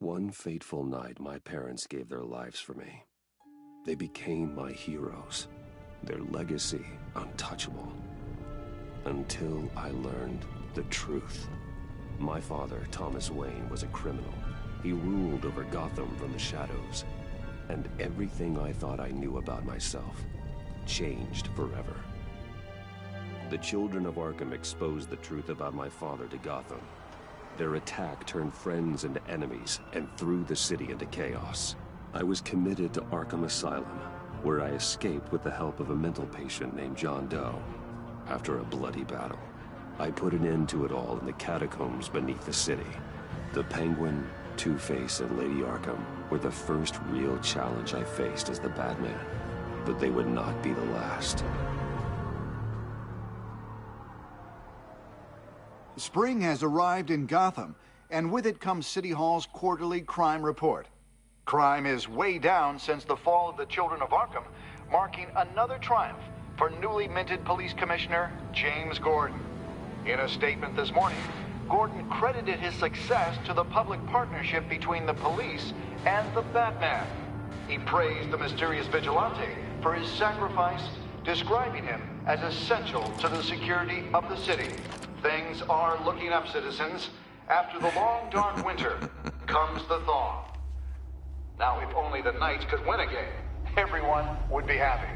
One fateful night, my parents gave their lives for me. They became my heroes, their legacy untouchable. Until I learned the truth. My father, Thomas Wayne, was a criminal. He ruled over Gotham from the shadows. And everything I thought I knew about myself changed forever. The children of Arkham exposed the truth about my father to Gotham. Their attack turned friends into enemies and threw the city into chaos. I was committed to Arkham Asylum, where I escaped with the help of a mental patient named John Doe. After a bloody battle, I put an end to it all in the catacombs beneath the city. The Penguin, Two-Face, and Lady Arkham were the first real challenge I faced as the Batman, but they would not be the last. Spring has arrived in Gotham, and with it comes City Hall's quarterly crime report. Crime is way down since the fall of the Children of Arkham, marking another triumph for newly minted Police Commissioner James Gordon. In a statement this morning, Gordon credited his success to the public partnership between the police and the Batman. He praised the mysterious vigilante for his sacrifice, describing him as essential to the security of the city. Things are looking up, citizens. After the long, dark winter comes the thaw. Now, if only the Knights could win again, everyone would be happy.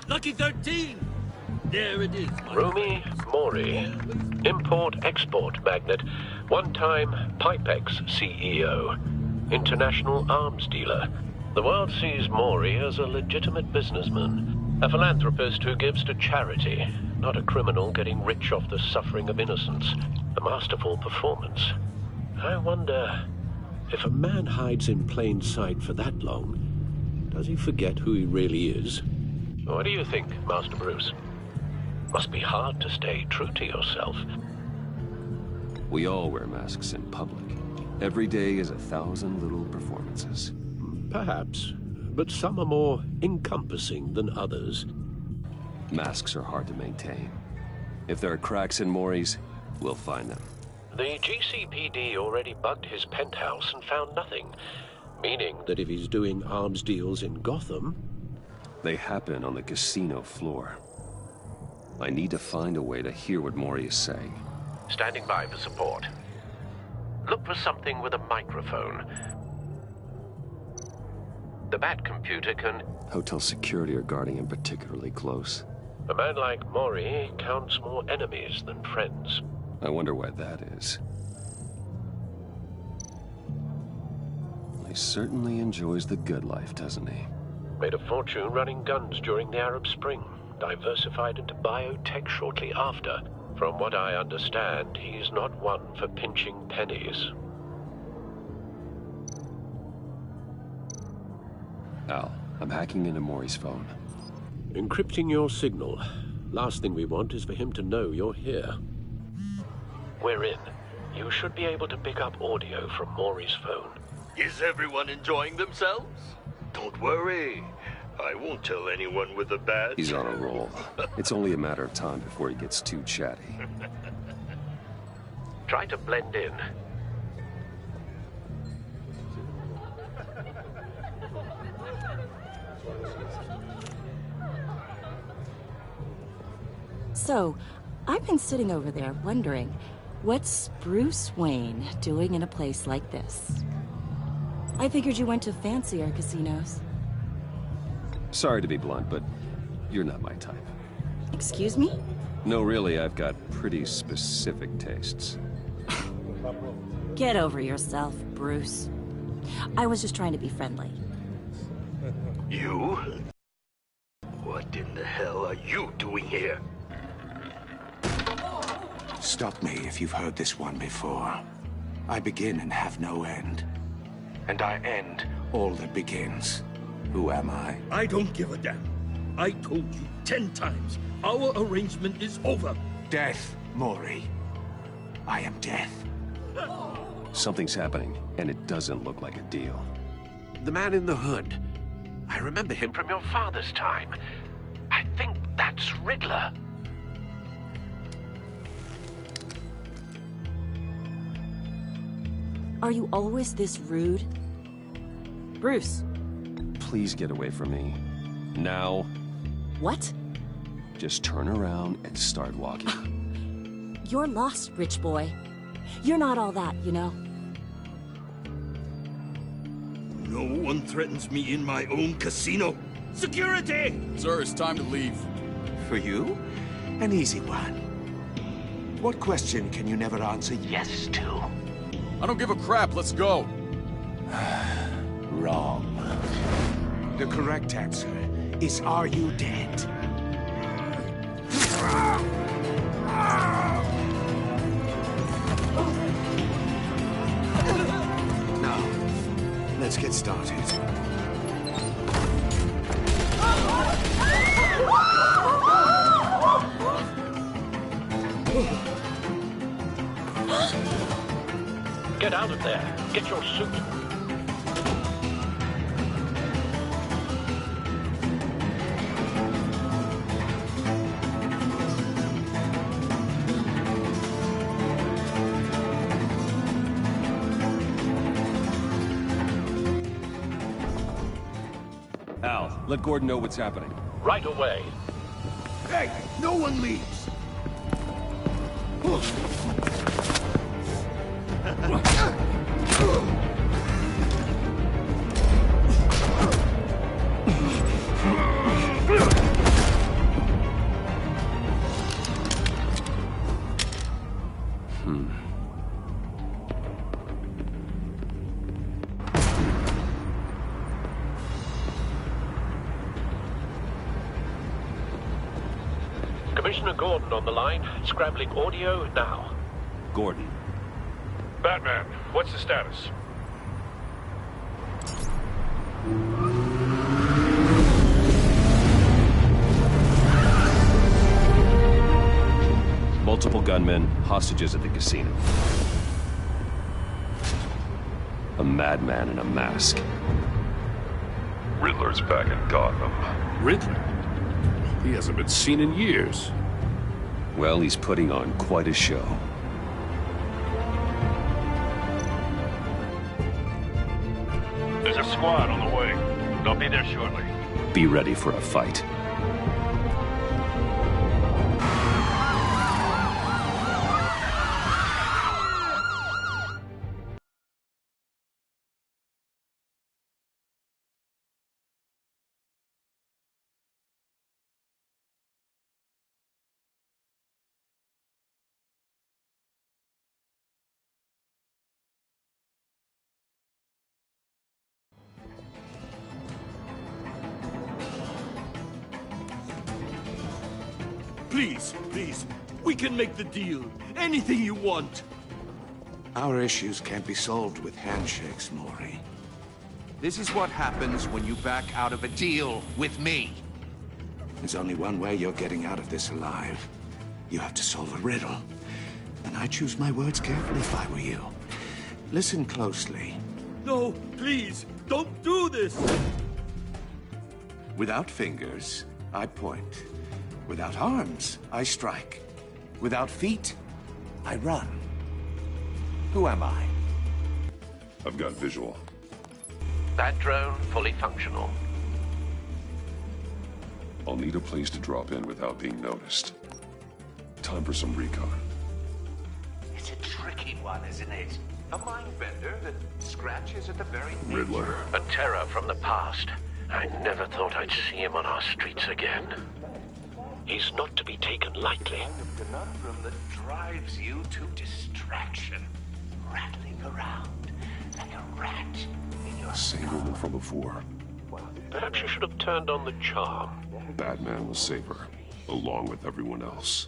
Lucky 13! There it is. Rumi Mori, import-export magnate, one-time Pipex CEO, international arms dealer. The world sees Mori as a legitimate businessman, a philanthropist who gives to charity, not a criminal getting rich off the suffering of innocence. A masterful performance. I wonder, if a man hides in plain sight for that long, does he forget who he really is? What do you think, Master Bruce? Must be hard to stay true to yourself. We all wear masks in public. Every day is 1,000 little performances. Perhaps, but some are more encompassing than others. Masks are hard to maintain. If there are cracks in Mori's, we'll find them. The GCPD already bugged his penthouse and found nothing, meaning that if he's doing arms deals in Gotham... They happen on the casino floor. I need to find a way to hear what Mori is saying. Standing by for support. Look for something with a microphone. The Bat computer can... Hotel security are guarding him particularly close. A man like Mori counts more enemies than friends. I wonder why that is. He certainly enjoys the good life, doesn't he? Made a fortune running guns during the Arab Spring. Diversified into biotech shortly after. From what I understand, he's not one for pinching pennies. Al, I'm hacking into Mori's phone. Encrypting your signal. Last thing we want is for him to know you're here. We're in. You should be able to pick up audio from Mori's phone. Is everyone enjoying themselves? Don't worry. I won't tell anyone with a badge. He's on a roll. It's only a matter of time before he gets too chatty. Try to blend in. So, I've been sitting over there wondering, what's Bruce Wayne doing in a place like this? I figured you went to fancier casinos. Sorry to be blunt, but you're not my type. Excuse me? No, really, I've got pretty specific tastes. Get over yourself, Bruce. I was just trying to be friendly. You? What in the hell are you doing here? Stop me if you've heard this one before. I begin and have no end. And I end all that begins. Who am I? I don't give a damn. I told you 10 times. Our arrangement is over. Death, Mori. I am death. Something's happening, and it doesn't look like a deal. The man in the hood. I remember him from your father's time. I That's Riddler. Are you always this rude? Bruce. Please get away from me. Now. What? Just turn around and start walking. You're lost, rich boy. You're not all that, you know. No one threatens me in my own casino. Security! Sir, it's time to leave. For you? An easy one. What question can you never answer yes to? I don't give a crap, let's go. Wrong. The correct answer is, are you dead? Now, let's get started. Get out of there. Get your suit. Al, let Gordon know what's happening. Right away. Hey, no one leaves. Commissioner Gordon on the line, scrambling audio now. Gordon. Batman, what's the status? Multiple gunmen, hostages at the casino. A madman in a mask. Riddler's back in Gotham. Riddler? He hasn't been seen in years. Well, he's putting on quite a show. There's a squad on the way. They'll be there shortly. Be ready for a fight. Please, please, we can make the deal. Anything you want. Our issues can't be solved with handshakes, Maury. This is what happens when you back out of a deal with me. There's only one way you're getting out of this alive. You have to solve a riddle. And I choose my words carefully if I were you. Listen closely. No, please, don't do this. Without fingers, I point. Without arms, I strike. Without feet, I run. Who am I? I've got visual. That drone fully functional. I'll need a place to drop in without being noticed. Time for some recon. It's a tricky one, isn't it? A mind bender that scratches at the very Riddler. A terror from the past. I never thought I'd see him on our streets again. He's not to be taken lightly. kind of conundrum that drives you to distraction. Rattling around like a rat in your Same woman from before. Perhaps you should have turned on the charm. Batman will save her, along with everyone else.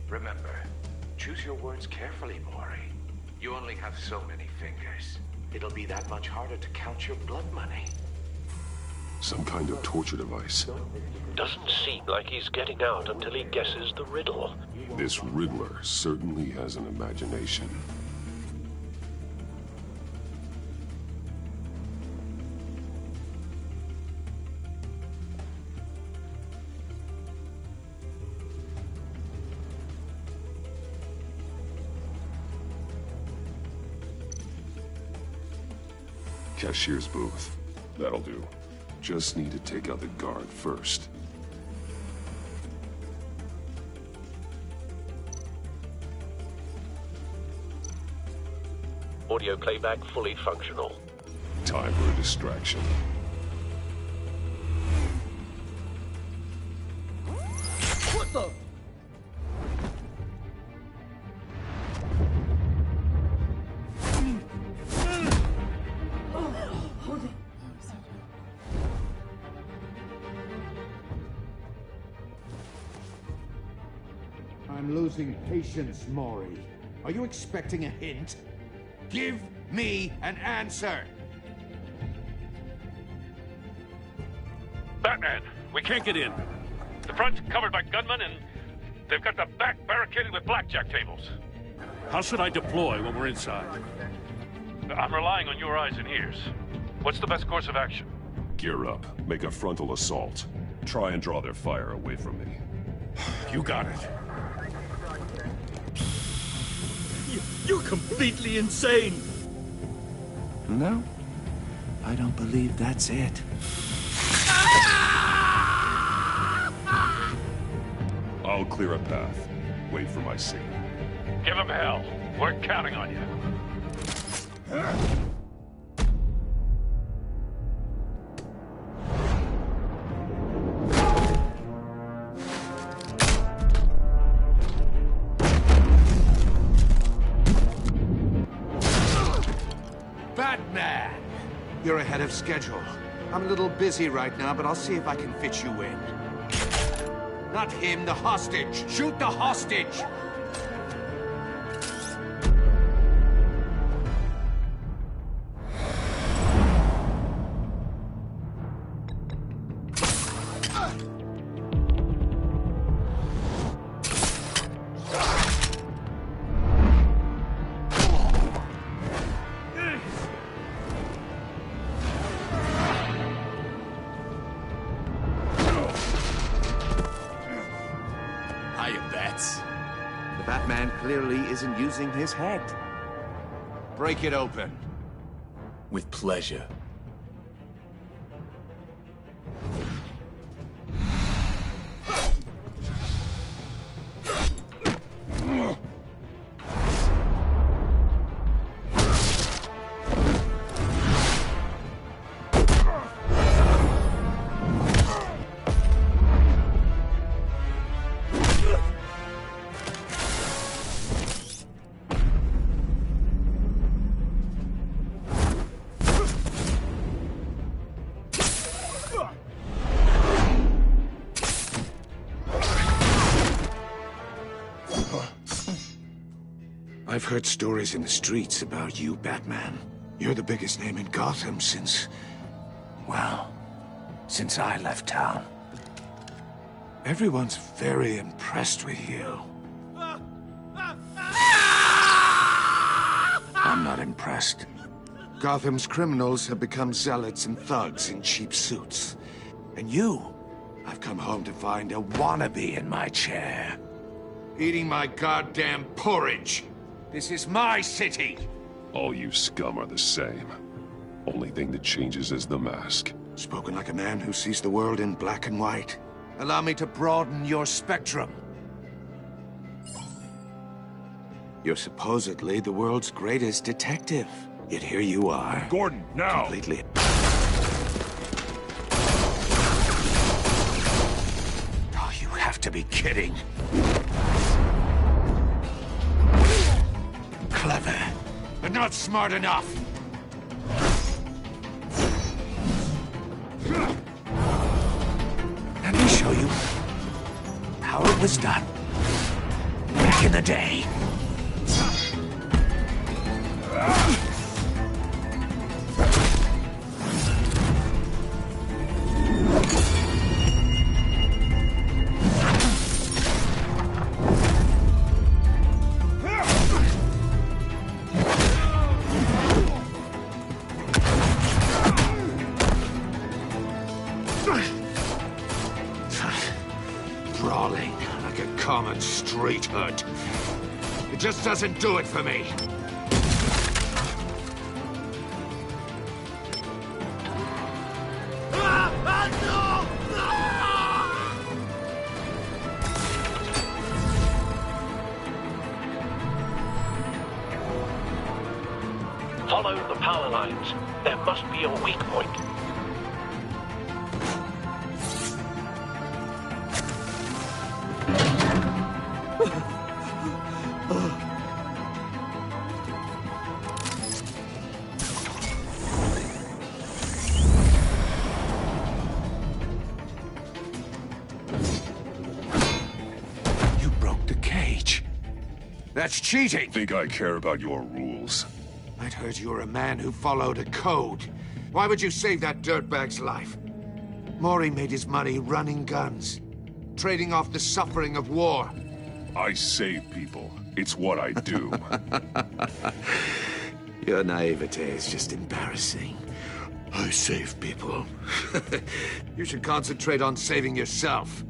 Remember, choose your words carefully, Maury. You only have so many fingers. It'll be that much harder to count your blood money. Some kind of torture device. Doesn't seem like he's getting out until he guesses the riddle. This Riddler certainly has an imagination. Cashier's booth. That'll do. Just need to take out the guard first. Audio playback fully functional. Time for a distraction. What the? I'm losing patience, Maury. Are you expecting a hint? Give me an answer! Batman, we can't get in. The front's covered by gunmen, and they've got the back barricaded with blackjack tables. How should I deploy when we're inside? I'm relying on your eyes and ears. What's the best course of action? Gear up. Make a frontal assault. Try and draw their fire away from me. You got it. You're completely insane! No, I don't believe that's it. I'll clear a path. Wait for my signal. Give them hell. We're counting on you. Batman! You're ahead of schedule. I'm a little busy right now, but I'll see if I can fit you in. Not him, the hostage! Shoot the hostage! The Batman clearly isn't using his head. Break it open. With pleasure. I've heard stories in the streets about you, Batman. You're the biggest name in Gotham since... well, since I left town. Everyone's very impressed with you. I'm not impressed. Gotham's criminals have become zealots and thugs in cheap suits. And you, I've come home to find a wannabe in my chair. Eating my goddamn porridge. This is my city! All you scum are the same. Only thing that changes is the mask. Spoken like a man who sees the world in black and white. Allow me to broaden your spectrum. You're supposedly the world's greatest detective. Yet here you are. Gordon, now! Completely... Oh, you have to be kidding. Clever, but not smart enough. Let me show you how it was done back in the day. Brawling like a common street hood. It just doesn't do it for me. Follow the power lines. There must be a weak point. You broke the cage. That's cheating! Think I care about your rules? I'd heard you were a man who followed a code. Why would you save that dirtbag's life? Maury made his money running guns, trading off the suffering of war. I save people. It's what I do. Your naivete is just embarrassing. I save people. You should concentrate on saving yourself.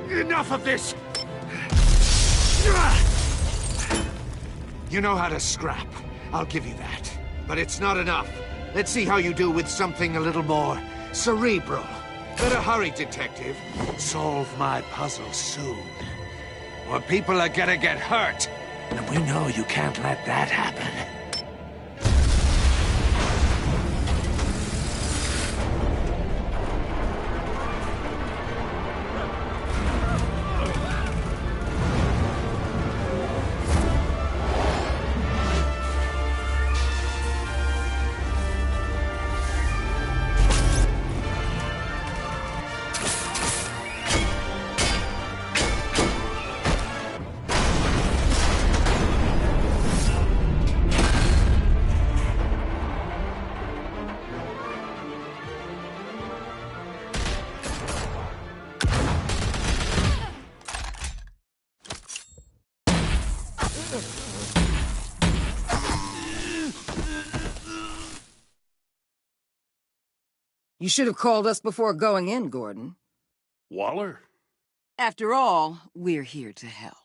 Enough of this! You know how to scrap. I'll give you that. But it's not enough. Let's see how you do with something a little more cerebral. Better hurry, detective. Solve my puzzle soon. Or people are gonna get hurt. And we know you can't let that happen. You should have called us before going in, Gordon. Waller? After all, we're here to help.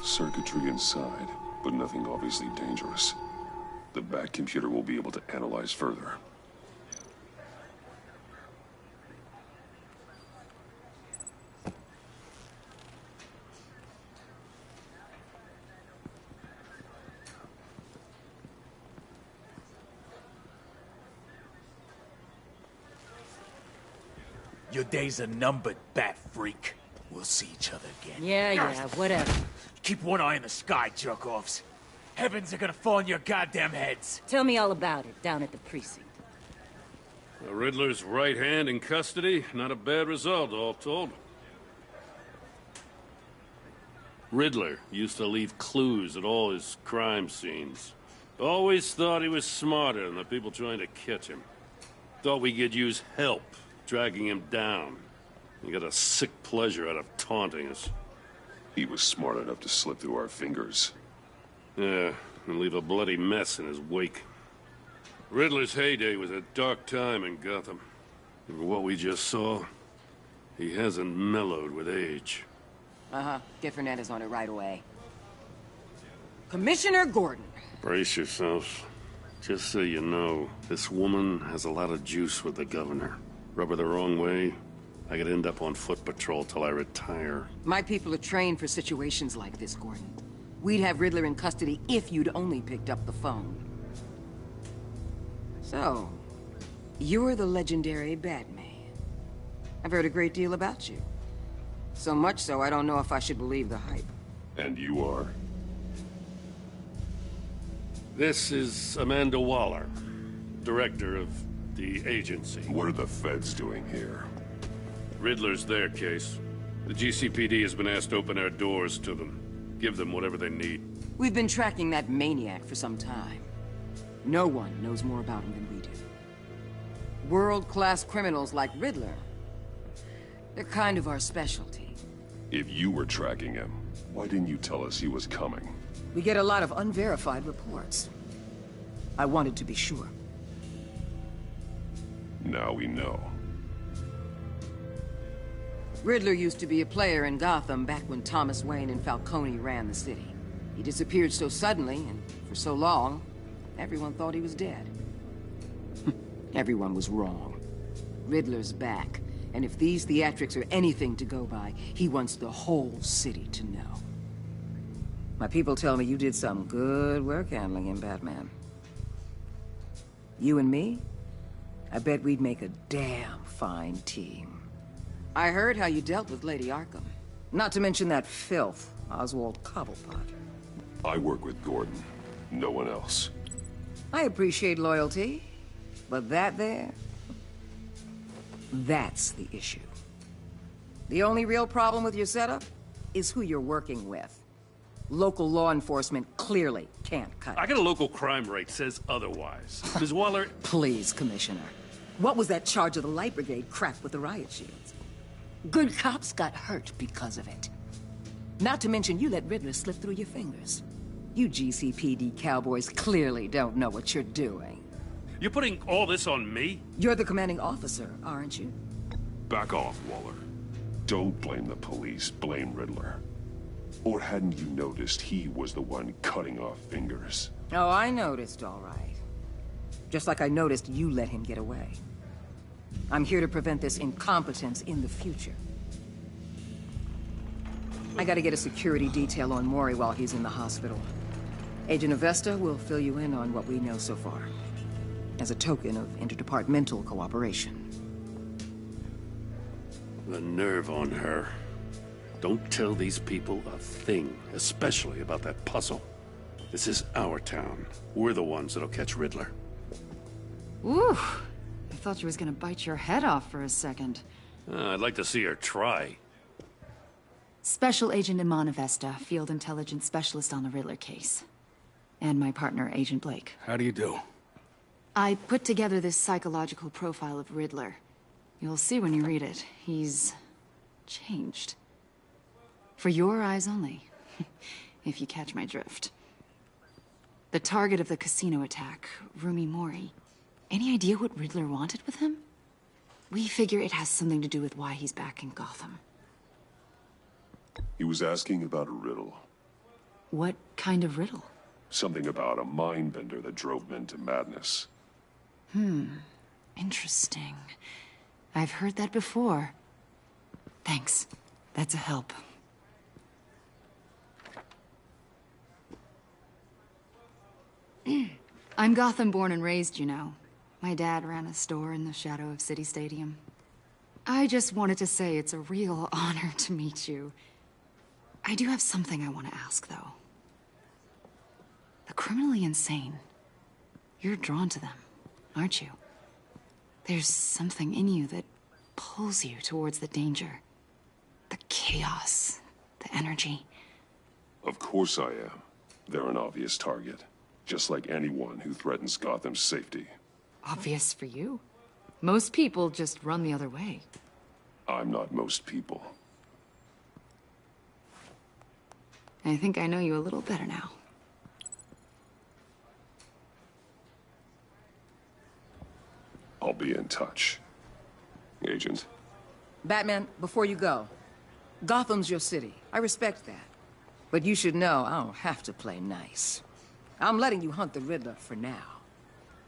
Circuitry inside, but nothing obviously dangerous. The back computer will be able to analyze further. Your days are numbered, bat freak. We'll see each other again. Yeah, whatever. Keep one eye in the sky, jerk-offs. Heavens are gonna fall on your goddamn heads. Tell me all about it down at the precinct. The Riddler's right hand in custody. Not a bad result, all told. Riddler used to leave clues at all his crime scenes. Always thought he was smarter than the people trying to catch him. Thought we could use help dragging him down. He got a sick pleasure out of taunting us. He was smart enough to slip through our fingers. Yeah, and leave a bloody mess in his wake. Riddler's heyday was a dark time in Gotham. And for what we just saw, he hasn't mellowed with age. Get Fernandez on it right away. Commissioner Gordon. Brace yourselves. Just so you know, this woman has a lot of juice with the governor. Rub her the wrong way, I could end up on foot patrol till I retire. My people are trained for situations like this, Gordon. We'd have Riddler in custody if you'd only picked up the phone. So, you're the legendary Batman. I've heard a great deal about you. So much so, I don't know if I should believe the hype. And you are? This is Amanda Waller, director of the agency. What are the feds doing here? Riddler's their case. The GCPD has been asked to open our doors to them. Give them whatever they need. We've been tracking that maniac for some time. No one knows more about him than we do. World-class criminals like Riddler. They're kind of our specialty. If you were tracking him, why didn't you tell us he was coming? We get a lot of unverified reports. I wanted to be sure. Now we know. Riddler used to be a player in Gotham back when Thomas Wayne and Falcone ran the city. He disappeared so suddenly, and for so long, everyone thought he was dead. Everyone was wrong. Riddler's back, and if these theatrics are anything to go by, he wants the whole city to know. My people tell me you did some good work handling him, Batman. You and me? I bet we'd make a damn fine team. I heard how you dealt with Lady Arkham. Not to mention that filth, Oswald Cobblepot. I work with Gordon. No one else. I appreciate loyalty, but that there... that's the issue. The only real problem with your setup is who you're working with. Local law enforcement clearly can't cut it. I got a local crime rate says otherwise. Ms. Waller... Please, Commissioner. What was that charge of the Light Brigade crap with the riot shields? Good cops got hurt because of it. Not to mention you let Riddler slip through your fingers. You GCPD cowboys clearly don't know what you're doing. You're putting all this on me? You're the commanding officer, aren't you? Back off, Waller. Don't blame the police, blame Riddler. Or hadn't you noticed he was the one cutting off fingers? Oh, I noticed, all right. Just like I noticed you let him get away. I'm here to prevent this incompetence in the future. I gotta get a security detail on Mori while he's in the hospital. Agent Avesta will fill you in on what we know so far, as a token of interdepartmental cooperation. The nerve on her. Don't tell these people a thing, especially about that puzzle. This is our town. We're the ones that'll catch Riddler. Ooh, I thought you was gonna bite your head off for a second. I'd like to see her try. Special Agent Iman Avesta, Field Intelligence Specialist on the Riddler case. And my partner, Agent Blake. How do you do? I put together this psychological profile of Riddler. You'll see when you read it. He's... changed. For your eyes only, if you catch my drift. The target of the casino attack, Rumi Mori. Any idea what Riddler wanted with him? We figure it has something to do with why he's back in Gotham. He was asking about a riddle. What kind of riddle? Something about a mind-bender that drove men to madness. Interesting. I've heard that before. Thanks. That's a help. I'm Gotham born and raised, you know. My dad ran a store in the shadow of City Stadium. I just wanted to say it's a real honor to meet you. I do have something I want to ask, though. The criminally insane. You're drawn to them, aren't you? There's something in you that pulls you towards the danger. The chaos, the energy. Of course I am. They're an obvious target. Just like anyone who threatens Gotham's safety. Obvious for you. Most people just run the other way. I'm not most people. I think I know you a little better now. I'll be in touch. Agent. Batman, before you go, Gotham's your city. I respect that. But you should know I don't have to play nice. I'm letting you hunt the Riddler for now.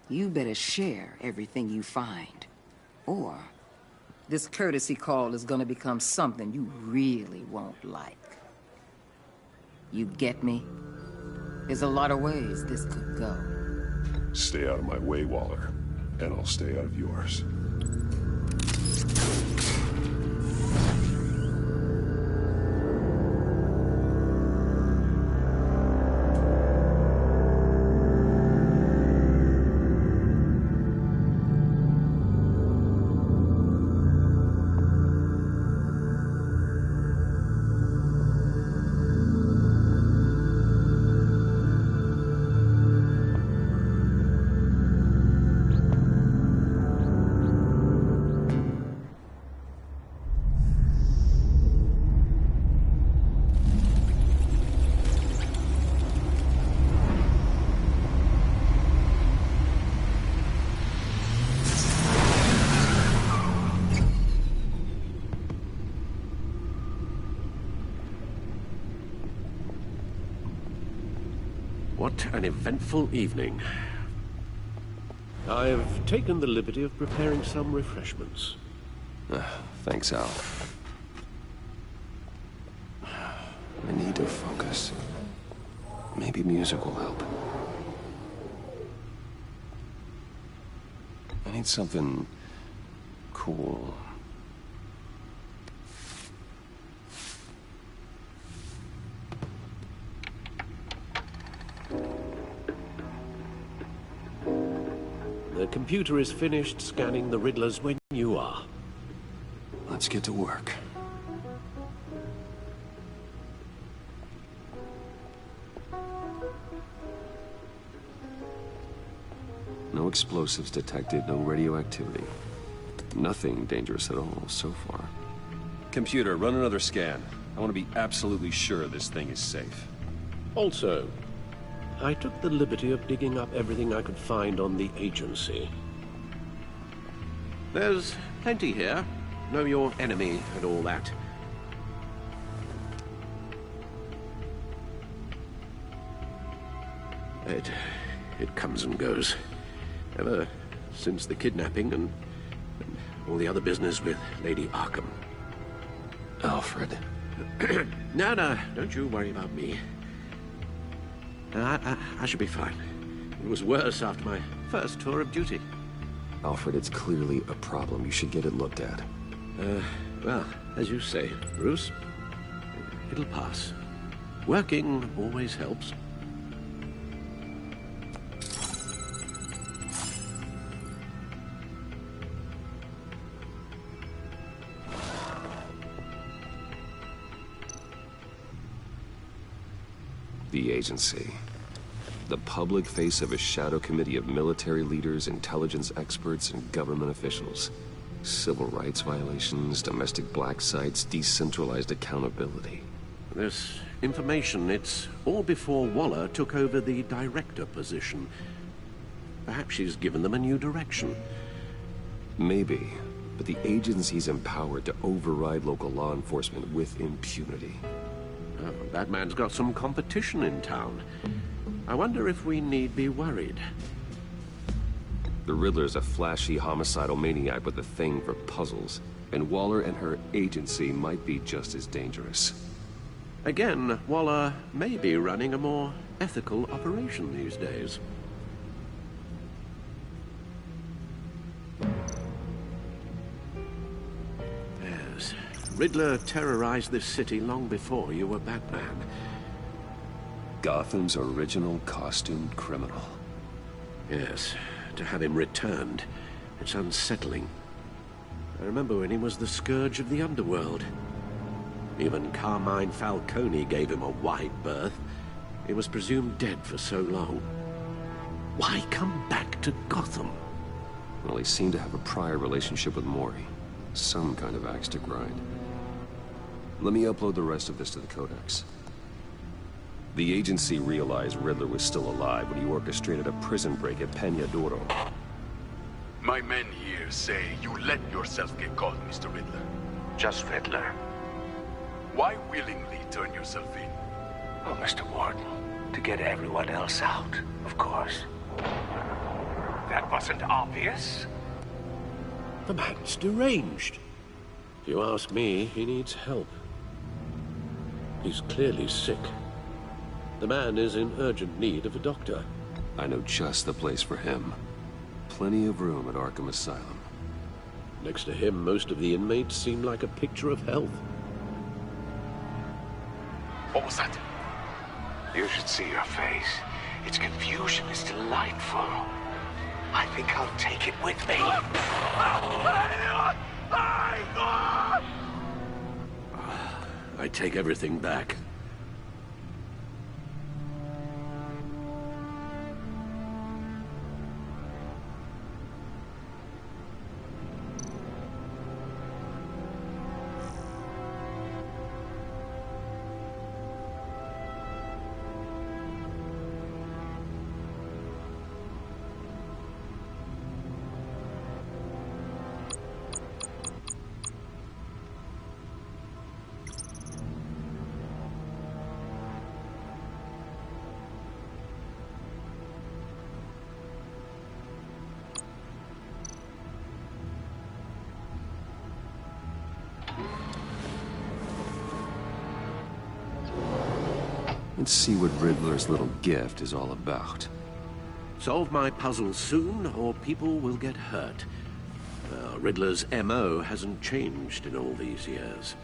You better share everything you find. Or this courtesy call is gonna become something you really won't like. You get me? There's a lot of ways this could go. Stay out of my way, Waller. And I'll stay out of yours. What an eventful evening. I've taken the liberty of preparing some refreshments. Thanks, Al. I need to focus. Maybe music will help. I need something cool. The computer is finished scanning the Riddlers when you are. Let's get to work. No explosives detected, no radioactivity. Nothing dangerous at all so far. Computer, run another scan. I want to be absolutely sure this thing is safe. Also, I took the liberty of digging up everything I could find on the agency. There's plenty here. Know your enemy and all that. It comes and goes. Ever since the kidnapping and all the other business with Lady Arkham. Alfred. No, don't you worry about me. I should be fine. It was worse after my first tour of duty. Alfred, it's clearly a problem. You should get it looked at. Well, as you say, Bruce, it'll pass. Working always helps. The agency. The public face of a shadow committee of military leaders, intelligence experts, and government officials. Civil rights violations, domestic black sites, decentralized accountability. This information, it's all before Waller took over the director position. Perhaps she's given them a new direction. Maybe, but the agency's empowered to override local law enforcement with impunity. Oh, Batman's got some competition in town. I wonder if we need be worried. The Riddler's a flashy homicidal maniac with a thing for puzzles, and Waller and her agency might be just as dangerous. Again, Waller may be running a more ethical operation these days. Yes, Riddler terrorized this city long before you were Batman. Gotham's original costumed criminal. Yes, to have him returned, it's unsettling. I remember when he was the scourge of the underworld. Even Carmine Falcone gave him a wide berth. He was presumed dead for so long. Why come back to Gotham? Well, he seemed to have a prior relationship with Mori. Some kind of axe to grind. Let me upload the rest of this to the Codex. The agency realized Riddler was still alive when he orchestrated a prison break at Peña Duro. My men here say you let yourself get caught, Mr. Riddler. Just Riddler. Why willingly turn yourself in? Oh, Mr. Warden, to get everyone else out, of course. That wasn't obvious. The man's deranged. If you ask me, he needs help. He's clearly sick. The man is in urgent need of a doctor. I know just the place for him. Plenty of room at Arkham Asylum. Next to him, most of the inmates seem like a picture of health. What was that? You should see your face. Its confusion is delightful. I think I'll take it with me. I take everything back. Let's see what Riddler's little gift is all about. Solve my puzzle soon, or people will get hurt. Riddler's MO hasn't changed in all these years.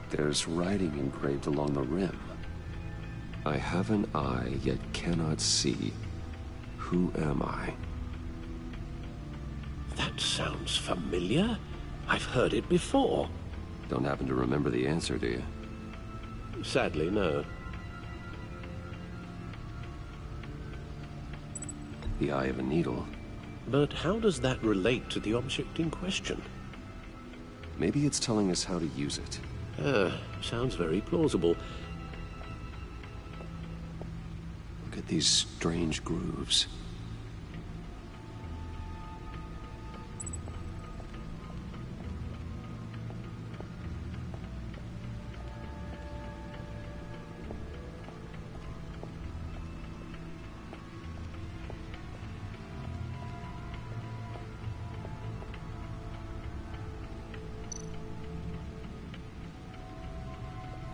There's writing engraved along the rim. I have an eye, yet cannot see. Who am I? That sounds familiar. I've heard it before. Don't happen to remember the answer, do you? Sadly, no. The eye of a needle. But how does that relate to the object in question? Maybe it's telling us how to use it. Sounds very plausible. Look at these strange grooves.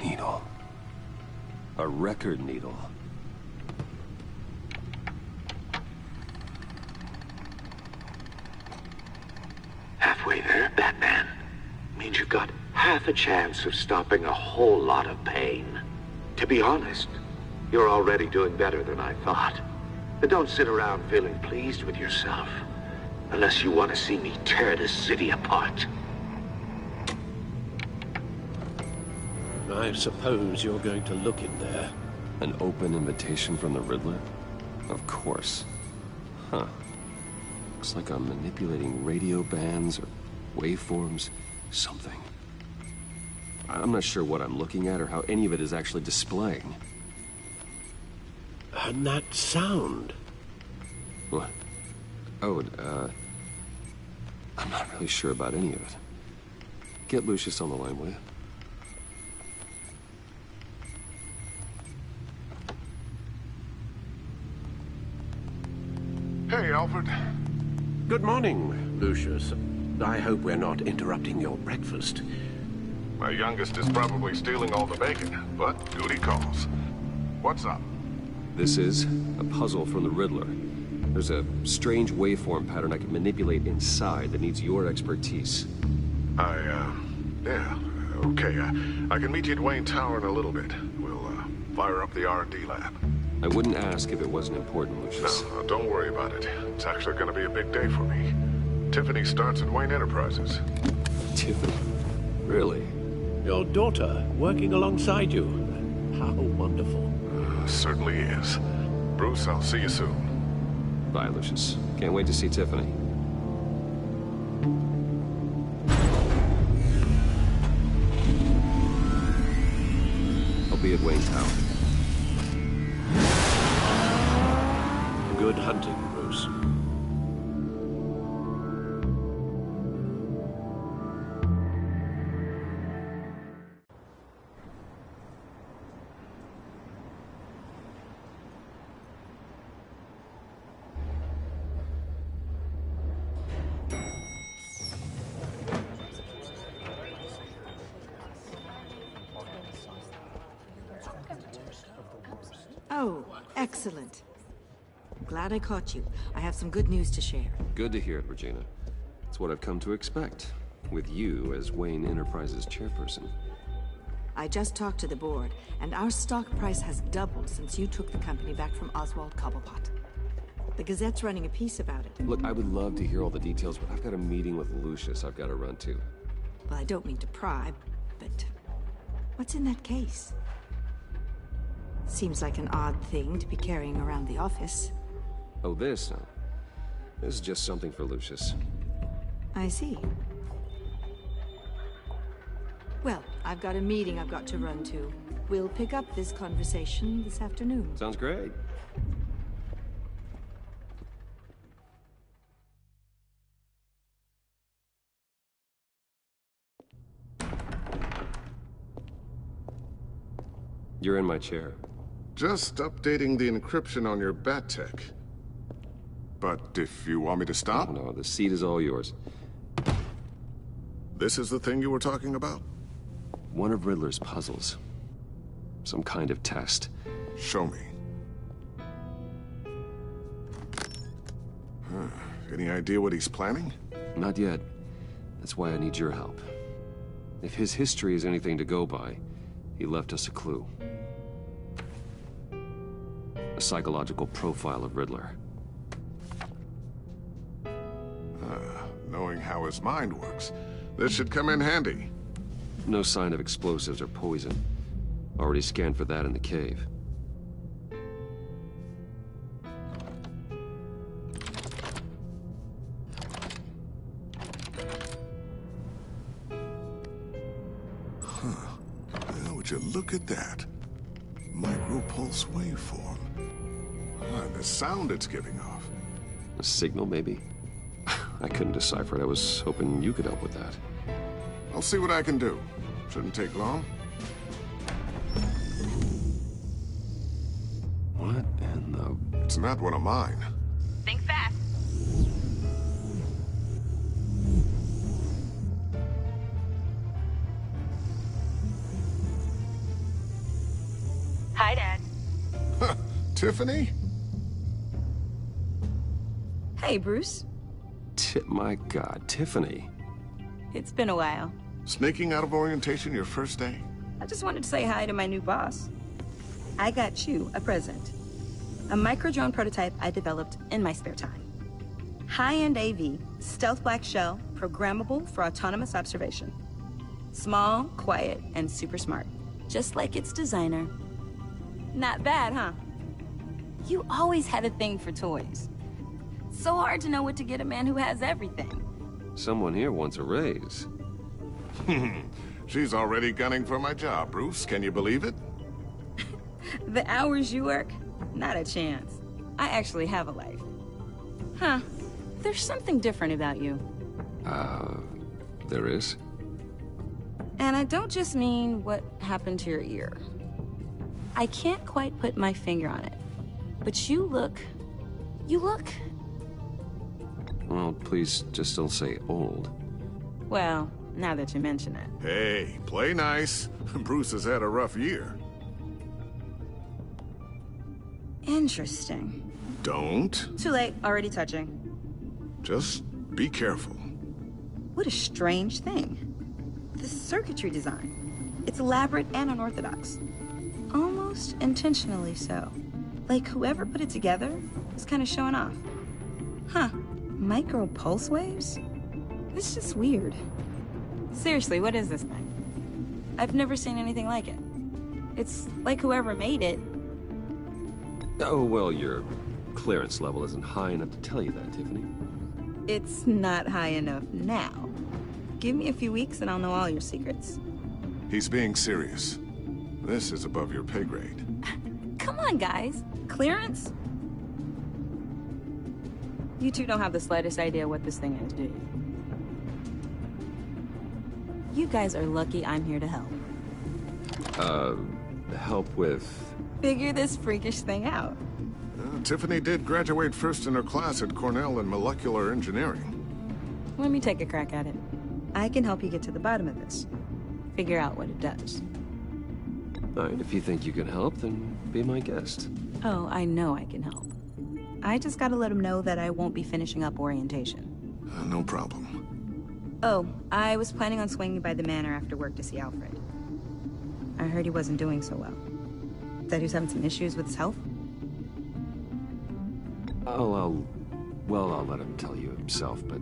Needle. A record needle. Halfway there, Batman. Means you've got half a chance of stopping a whole lot of pain. To be honest, you're already doing better than I thought. But don't sit around feeling pleased with yourself. Unless you want to see me tear this city apart. I suppose you're going to look in there. An open invitation from the Riddler? Of course. Huh. Looks like I'm manipulating radio bands or waveforms, something. I'm not sure what I'm looking at or how any of it is actually displaying. And that sound? What? Oh, I'm not really sure about any of it. Get Lucius on the line, will you? Hey, Alfred. Good morning, Lucius. I hope we're not interrupting your breakfast. My youngest is probably stealing all the bacon, but duty calls. What's up? This is a puzzle from the Riddler. There's a strange waveform pattern I can manipulate inside that needs your expertise. Yeah, okay. I can meet you at Wayne Tower in a little bit. We'll, fire up the R&D lab. I wouldn't ask if it wasn't important, Lucius. No, don't worry about it. It's actually gonna be a big day for me. Tiffany starts at Wayne Enterprises. Tiffany? Really? Your daughter working alongside you. How wonderful. Certainly is. Bruce, I'll see you soon. Bye, Lucius. Can't wait to see Tiffany. I'll be at Wayne Tower. Good hunting, Bruce. Oh, excellent. Glad I caught you. I have some good news to share. Good to hear it, Regina. It's what I've come to expect, with you as Wayne Enterprises chairperson. I just talked to the board, and our stock price has doubled since you took the company back from Oswald Cobblepot. The Gazette's running a piece about it. Look, I would love to hear all the details, but I've got a meeting with Lucius I've got to run to. Well, I don't mean to pry, but what's in that case? Seems like an odd thing to be carrying around the office. Oh, this? No. This is just something for Lucius. I see. Well, I've got a meeting I've got to run to. We'll pick up this conversation this afternoon. Sounds great. You're in my chair. Just updating the encryption on your bat tech. But if you want me to stop? No, the seat is all yours. This is the thing you were talking about? One of Riddler's puzzles. Some kind of test. Show me. Any idea what he's planning? Not yet. That's why I need your help. If his history is anything to go by, he left us a clue. A psychological profile of Riddler. Knowing how his mind works, this should come in handy. No sign of explosives or poison. Already scanned for that in the cave. Well, would you look at that? Micropulse waveform. And the sound it's giving off. A signal, maybe? I couldn't decipher it. I was hoping you could help with that. I'll see what I can do. Shouldn't take long. What in the... It's not one of mine. Think fast. Hi, Dad. Tiffany? Hey, Bruce. My God, Tiffany. It's been a while. Sneaking out of orientation your first day? I just wanted to say hi to my new boss. I got you a present. A micro-drone prototype I developed in my spare time. High-end AV, stealth black shell, programmable for autonomous observation. Small, quiet, and super smart. Just like its designer. Not bad, huh? You always had a thing for toys. So hard to know what to get a man who has everything. Someone here wants a raise. She's already gunning for my job, Bruce. Can you believe it? The hours you work? Not a chance. I actually have a life. Huh. There's something different about you. There is? And I don't just mean what happened to your ear. I can't quite put my finger on it. But you look... Well, please just don't say old. Well, now that you mention it. Hey, play nice. Bruce has had a rough year. Interesting. Don't. Too late, already touching. Just be careful. What a strange thing. The circuitry design. It's elaborate and unorthodox. Almost intentionally so. Like whoever put it together was kind of showing off. Huh. Micro pulse waves? It's just weird. Seriously, what is this thing? I've never seen anything like it. It's like whoever made it. Oh, well, your clearance level isn't high enough to tell you that, Tiffany. It's not high enough now. Give me a few weeks and I'll know all your secrets. He's being serious. This is above your pay grade. Come on, guys. Clearance? You two don't have the slightest idea what this thing is, do you? You guys are lucky I'm here to help. Help with... Figure this freakish thing out. Tiffany did graduate first in her class at Cornell in molecular engineering. Let me take a crack at it. I can help you get to the bottom of this. Figure out what it does. All right, if you think you can help, then be my guest. Oh, I know I can help. I just gotta let him know that I won't be finishing up orientation. No problem. Oh, I was planning on swinging by the manor after work to see Alfred. I heard he wasn't doing so well. That he was having some issues with his health? I'll let him tell you himself, but,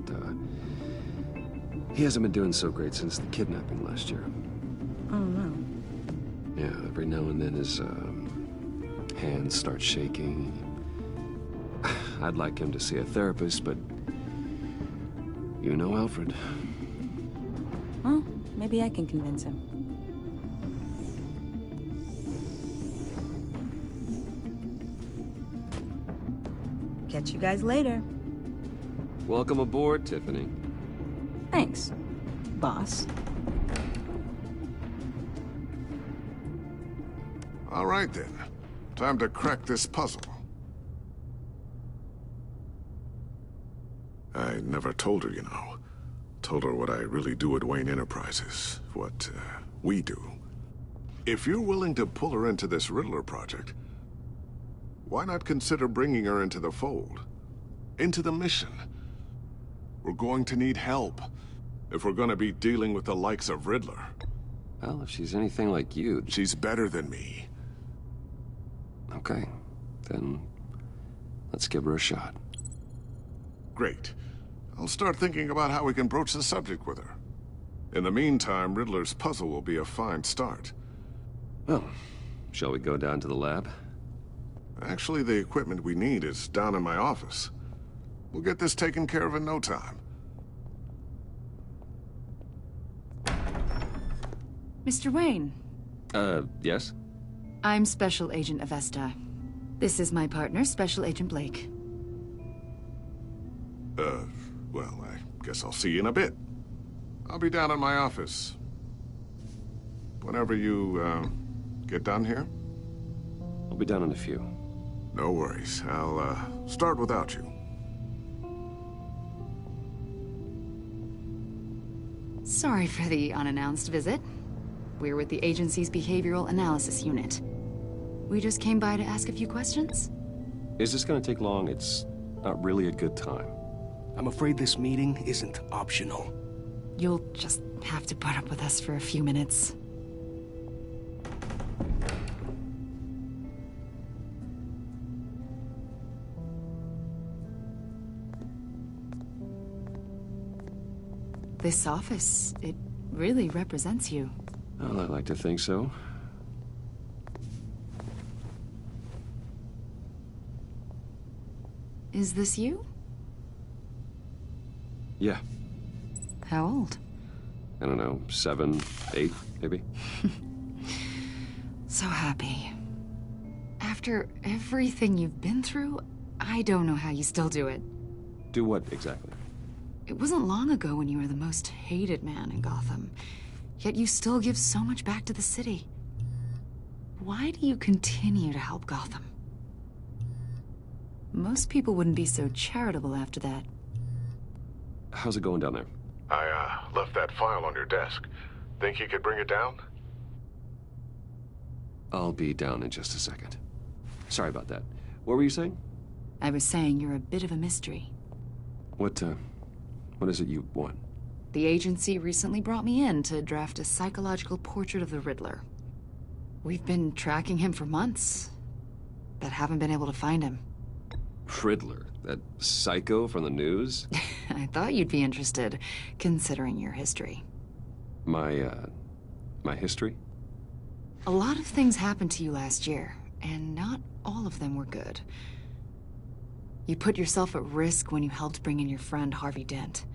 he hasn't been doing so great since the kidnapping last year. Oh, no. Yeah, every now and then his, hands start shaking. I'd like him to see a therapist, but... You know Alfred. Well, maybe I can convince him. Catch you guys later. Welcome aboard, Tiffany. Thanks, boss. All right, then. Time to crack this puzzle. I never told her, you know. Told her what I really do at Wayne Enterprises. What, we do. If you're willing to pull her into this Riddler project, why not consider bringing her into the fold? Into the mission? We're going to need help if we're going to be dealing with the likes of Riddler. Well, if she's anything like you... She's better than me. Okay, then let's give her a shot. Great. I'll start thinking about how we can broach the subject with her. In the meantime, Riddler's puzzle will be a fine start. Well, shall we go down to the lab? Actually, the equipment we need is down in my office. We'll get this taken care of in no time. Mr. Wayne. Yes? I'm Special Agent Avesta. This is my partner, Special Agent Blake. Well, I guess I'll see you in a bit. I'll be down in my office. Whenever you, get done here? I'll be down in a few. No worries. I'll, start without you. Sorry for the unannounced visit. We're with the agency's Behavioral Analysis Unit. We just came by to ask a few questions. Is this gonna take long? It's not really a good time. I'm afraid this meeting isn't optional. You'll just have to put up with us for a few minutes. This office, it really represents you. Well, I'd like to think so. Is this you? Yeah. How old? I don't know, 7, 8, maybe? So happy. After everything you've been through, I don't know how you still do it. Do what, exactly? It wasn't long ago when you were the most hated man in Gotham, yet you still give so much back to the city. Why do you continue to help Gotham? Most people wouldn't be so charitable after that. How's it going down there? I, left that file on your desk. Think you could bring it down? I'll be down in just a second. Sorry about that. What were you saying? I was saying you're a bit of a mystery. What is it you want? The agency recently brought me in to draft a psychological portrait of the Riddler. We've been tracking him for months, but haven't been able to find him. Riddler? That psycho from the news? I thought you'd be interested, considering your history. My history? A lot of things happened to you last year, and not all of them were good. You put yourself at risk when you helped bring in your friend Harvey Dent.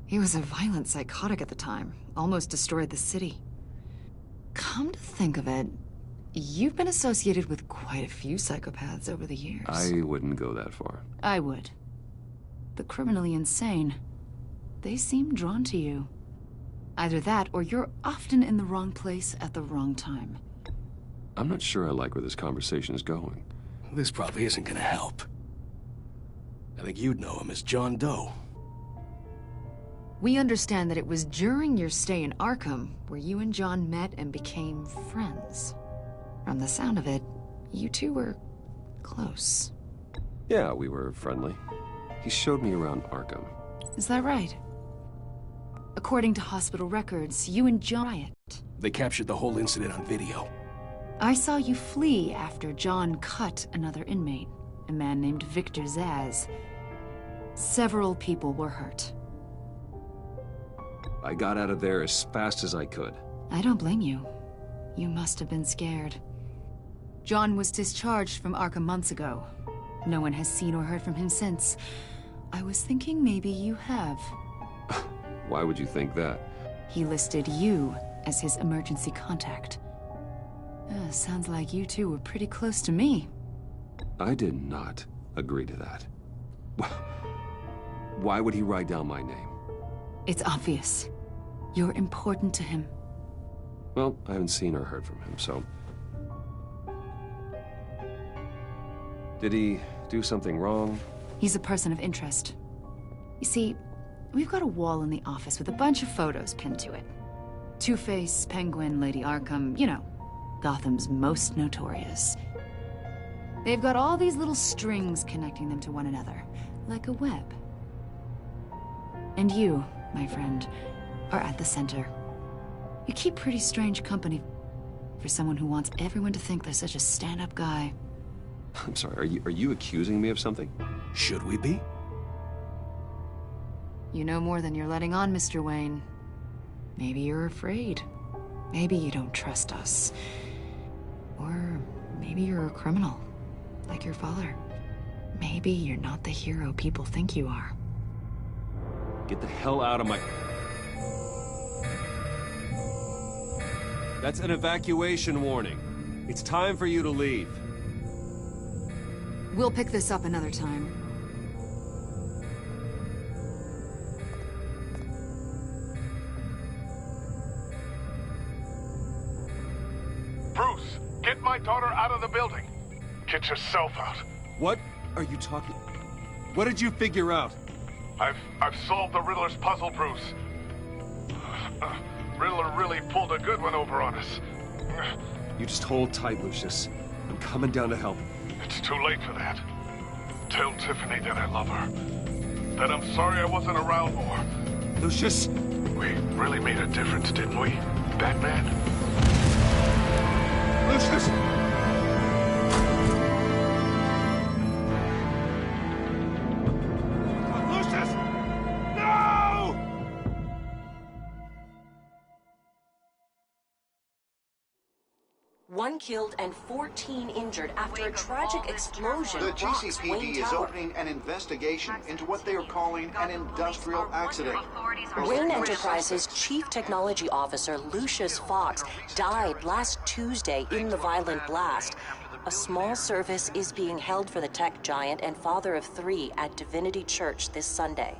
He was a violent psychotic at the time, almost destroyed the city. Come to think of it, you've been associated with quite a few psychopaths over the years. I wouldn't go that far. I would. The criminally insane, they seem drawn to you. Either that, or you're often in the wrong place at the wrong time. I'm not sure I like where this conversation is going. This probably isn't gonna help. I think you'd know him as John Doe. We understand that it was during your stay in Arkham where you and John met and became friends. From the sound of it, you two were close. Yeah, we were friendly. He showed me around Arkham. Is that right? According to hospital records, you and John riot. They captured the whole incident on video. I saw you flee after John cut another inmate, a man named Victor Zaz. Several people were hurt. I got out of there as fast as I could. I don't blame you. You must have been scared. John was discharged from Arkham months ago. No one has seen or heard from him since. I was thinking maybe you have. Why would you think that? He listed you as his emergency contact. Sounds like you two were pretty close to me. I did not agree to that. Why would he write down my name? It's obvious. You're important to him. Well, I haven't seen or heard from him, so... Did he do something wrong? He's a person of interest. You see, we've got a wall in the office with a bunch of photos pinned to it. Two-Face, Penguin, Lady Arkham, you know, Gotham's most notorious. They've got all these little strings connecting them to one another, like a web. And you, my friend, are at the center. You keep pretty strange company for someone who wants everyone to think they're such a stand-up guy. I'm sorry, are you accusing me of something? Should we be? You know more than you're letting on, Mr. Wayne. Maybe you're afraid. Maybe you don't trust us. Or maybe you're a criminal, like your father. Maybe you're not the hero people think you are. Get the hell out of my... That's an evacuation warning. It's time for you to leave. We'll pick this up another time. Bruce, get my daughter out of the building. Get yourself out. What are you talking... What did you figure out? I've solved the Riddler's puzzle, Bruce. Riddler really pulled a good one over on us. You just hold tight, Lucius. I'm coming down to help. It's too late for that. Tell Tiffany that I love her. That I'm sorry I wasn't around more. Lucius! We really made a difference, didn't we, Batman? Lucius! Lucius! No! 1 killed and 14 injured after a tragic explosion The rocks Wayne GCPD is Tower. opening an investigation into what they are calling an industrial accident. Wayne Enterprises Chief Technology Officer Lucius Fox died last Tuesday in the violent blast. A small service is being held for the tech giant and father of 3 at Divinity Church this Sunday.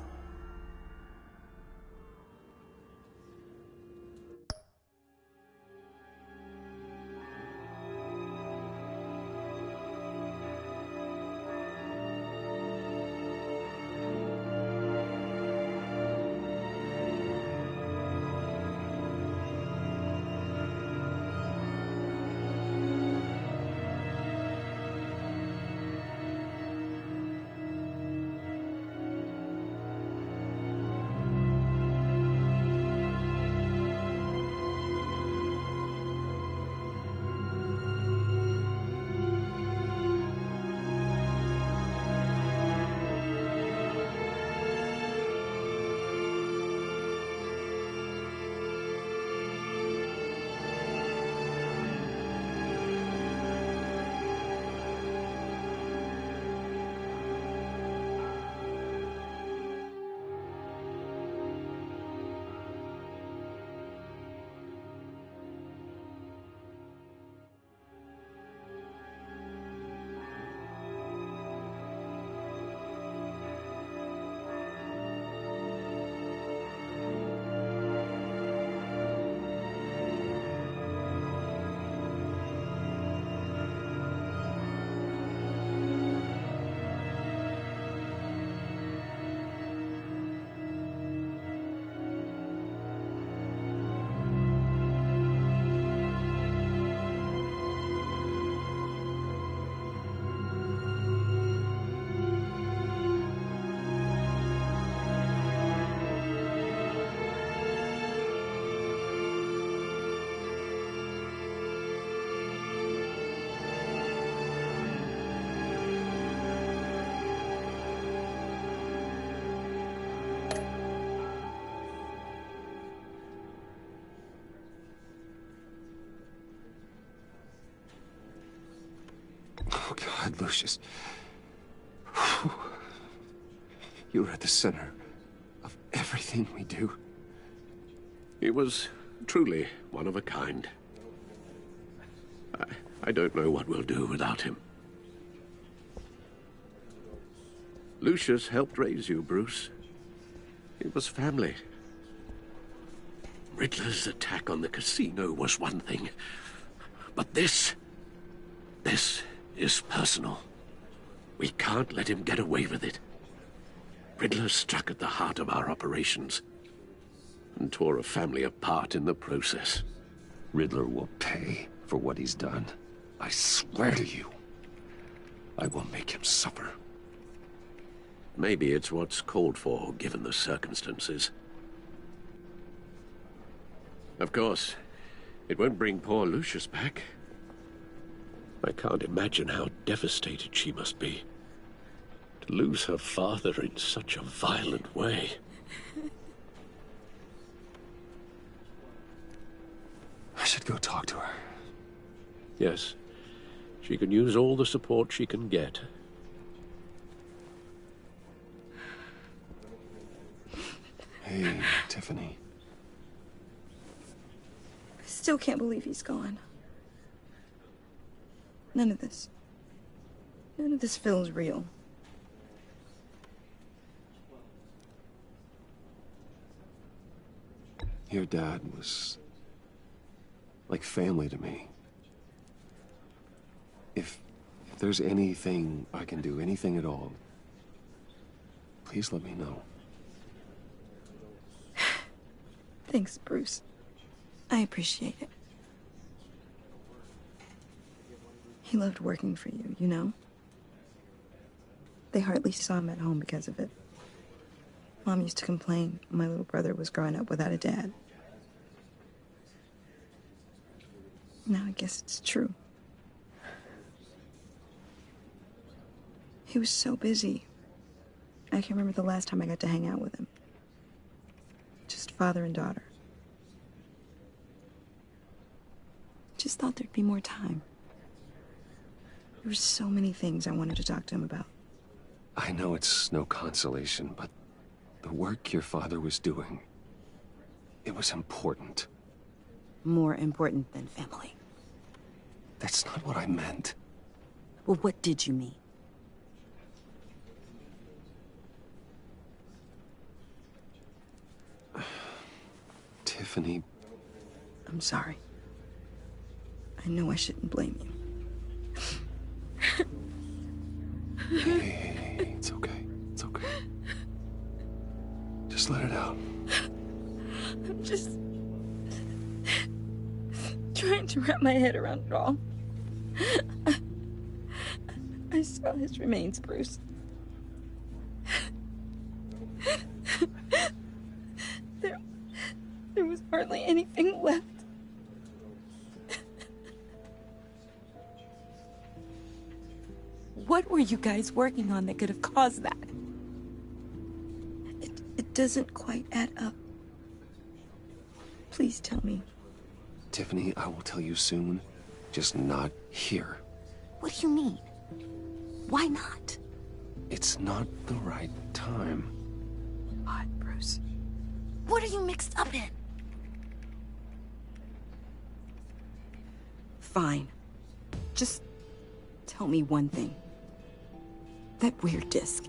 Oh, God, Lucius. You're at the center of everything we do. He was truly one of a kind. I don't know what we'll do without him. Lucius helped raise you, Bruce. It was family. Riddler's attack on the casino was one thing, but this is personal. We can't let him get away with it. Riddler struck at the heart of our operations and tore a family apart in the process. Riddler will pay for what he's done. I swear to you, I will make him suffer. Maybe it's what's called for, given the circumstances. Of course, it won't bring poor Lucius back. I can't imagine how devastated she must be to lose her father in such a violent way. I should go talk to her. Yes, she can use all the support she can get. Hey, Tiffany. I still can't believe he's gone. None of this feels real. Your dad was like family to me. If there's anything I can do, anything at all, please let me know. Thanks, Bruce. I appreciate it. He loved working for you, you know? They hardly saw him at home because of it. Mom used to complain my little brother was growing up without a dad. Now I guess it's true. He was so busy. I can't remember the last time I got to hang out with him. Just father and daughter. just thought there'd be more time. There were so many things I wanted to talk to him about. I know it's no consolation, but the work your father was doing, it was important. More important than family. That's not what I meant. Well, what did you mean? Tiffany... I'm sorry. I know I shouldn't blame you. Hey, it's okay. It's okay. Just let it out. I'm just trying to wrap my head around it all. I saw his remains, Bruce. There was hardly anything left. What were you guys working on that could have caused that? It doesn't quite add up. Please tell me. Tiffany, I will tell you soon. Just not here. What do you mean? Why not? It's not the right time. What, Bruce? What are you mixed up in? Fine. Just tell me one thing. That weird disc.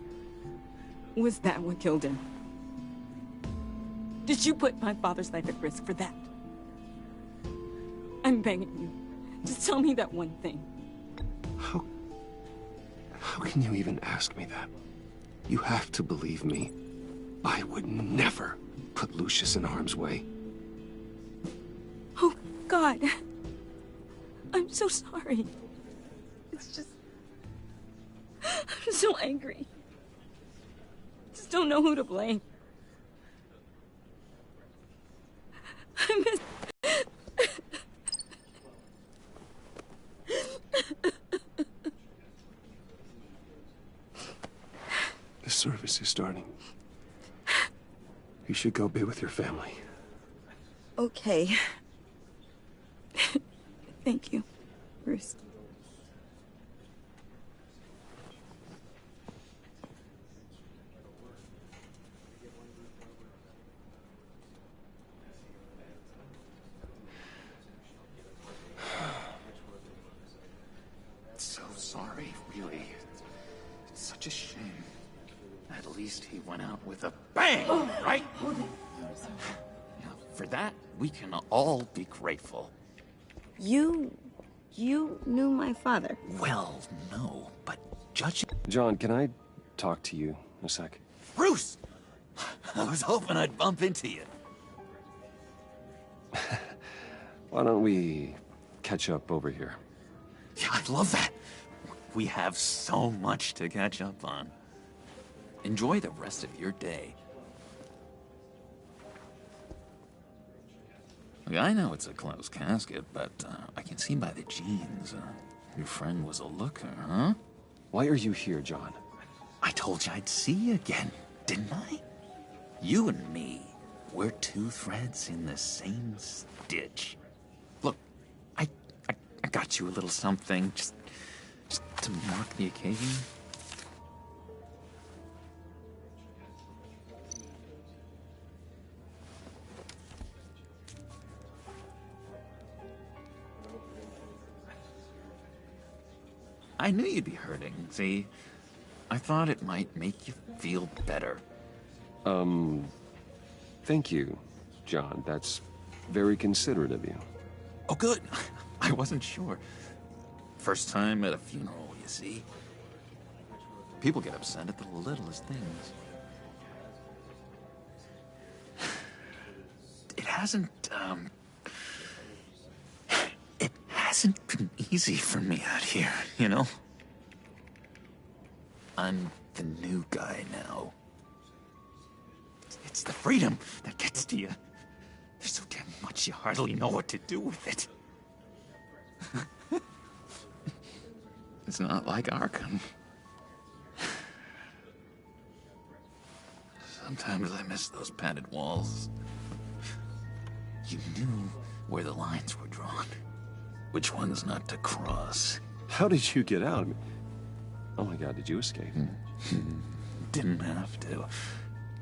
Was that what killed him? Did you put my father's life at risk for that? I'm begging you. Just tell me that one thing. How can you even ask me that? You have to believe me. I would never put Lucius in harm's way. Oh, God. I'm so sorry. It's just... I'm so angry. Just don't know who to blame. I miss... The service is starting. You should go be with your family. Okay. Thank you, Bruce. So sorry, really. It's such a shame. At least he went out with a bang, right? Now, for that, we can all be grateful. You knew my father. Well, no, but judging... John, can I talk to you a sec? Bruce! I was hoping I'd bump into you. Why don't we catch up over here? Yeah, I'd love that. We have so much to catch up on. Enjoy the rest of your day. Look, I know it's a closed casket, but I can see by the jeans. Your friend was a looker, huh? Why are you here, John? I told you I'd see you again, didn't I? You and me, we're two threads in the same stitch. Look, I got you a little something, just to mark the occasion. I knew you'd be hurting, see? I thought it might make you feel better. Thank you, John. That's very considerate of you. Oh, good. I wasn't sure. First time at a funeral, you see? People get upset at the littlest things. It hasn't been easy for me out here, you know? I'm the new guy now. It's the freedom that gets to you. There's so damn much you hardly know what to do with it. It's not like Arkham. Sometimes I miss those padded walls. You knew where the lines were drawn. which one's not to cross. How did you get out? I mean, oh my God, did you escape? Didn't have to.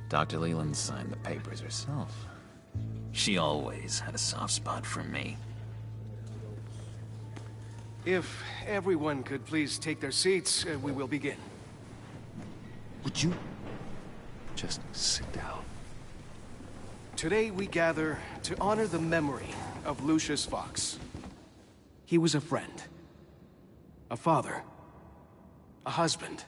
Dr. Leland signed the papers herself. She always had a soft spot for me. If everyone could please take their seats, we will begin. Would you just sit down? Today we gather to honor the memory of Lucius Fox. He was a friend, a father, a husband,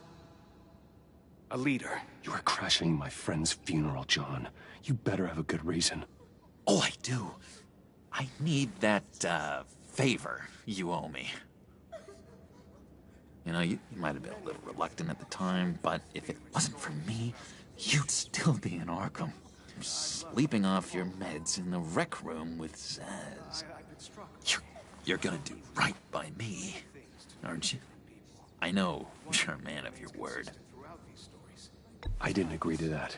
a leader. You are crashing my friend's funeral, John. You better have a good reason. Oh, I do. I need that, favor you owe me. You know, you might have been a little reluctant at the time, but if it wasn't for me, you'd still be in Arkham. Sleeping off your meds in the rec room with Zaz. You're gonna do right by me, aren't you? I know you're a man of your word. I didn't agree to that.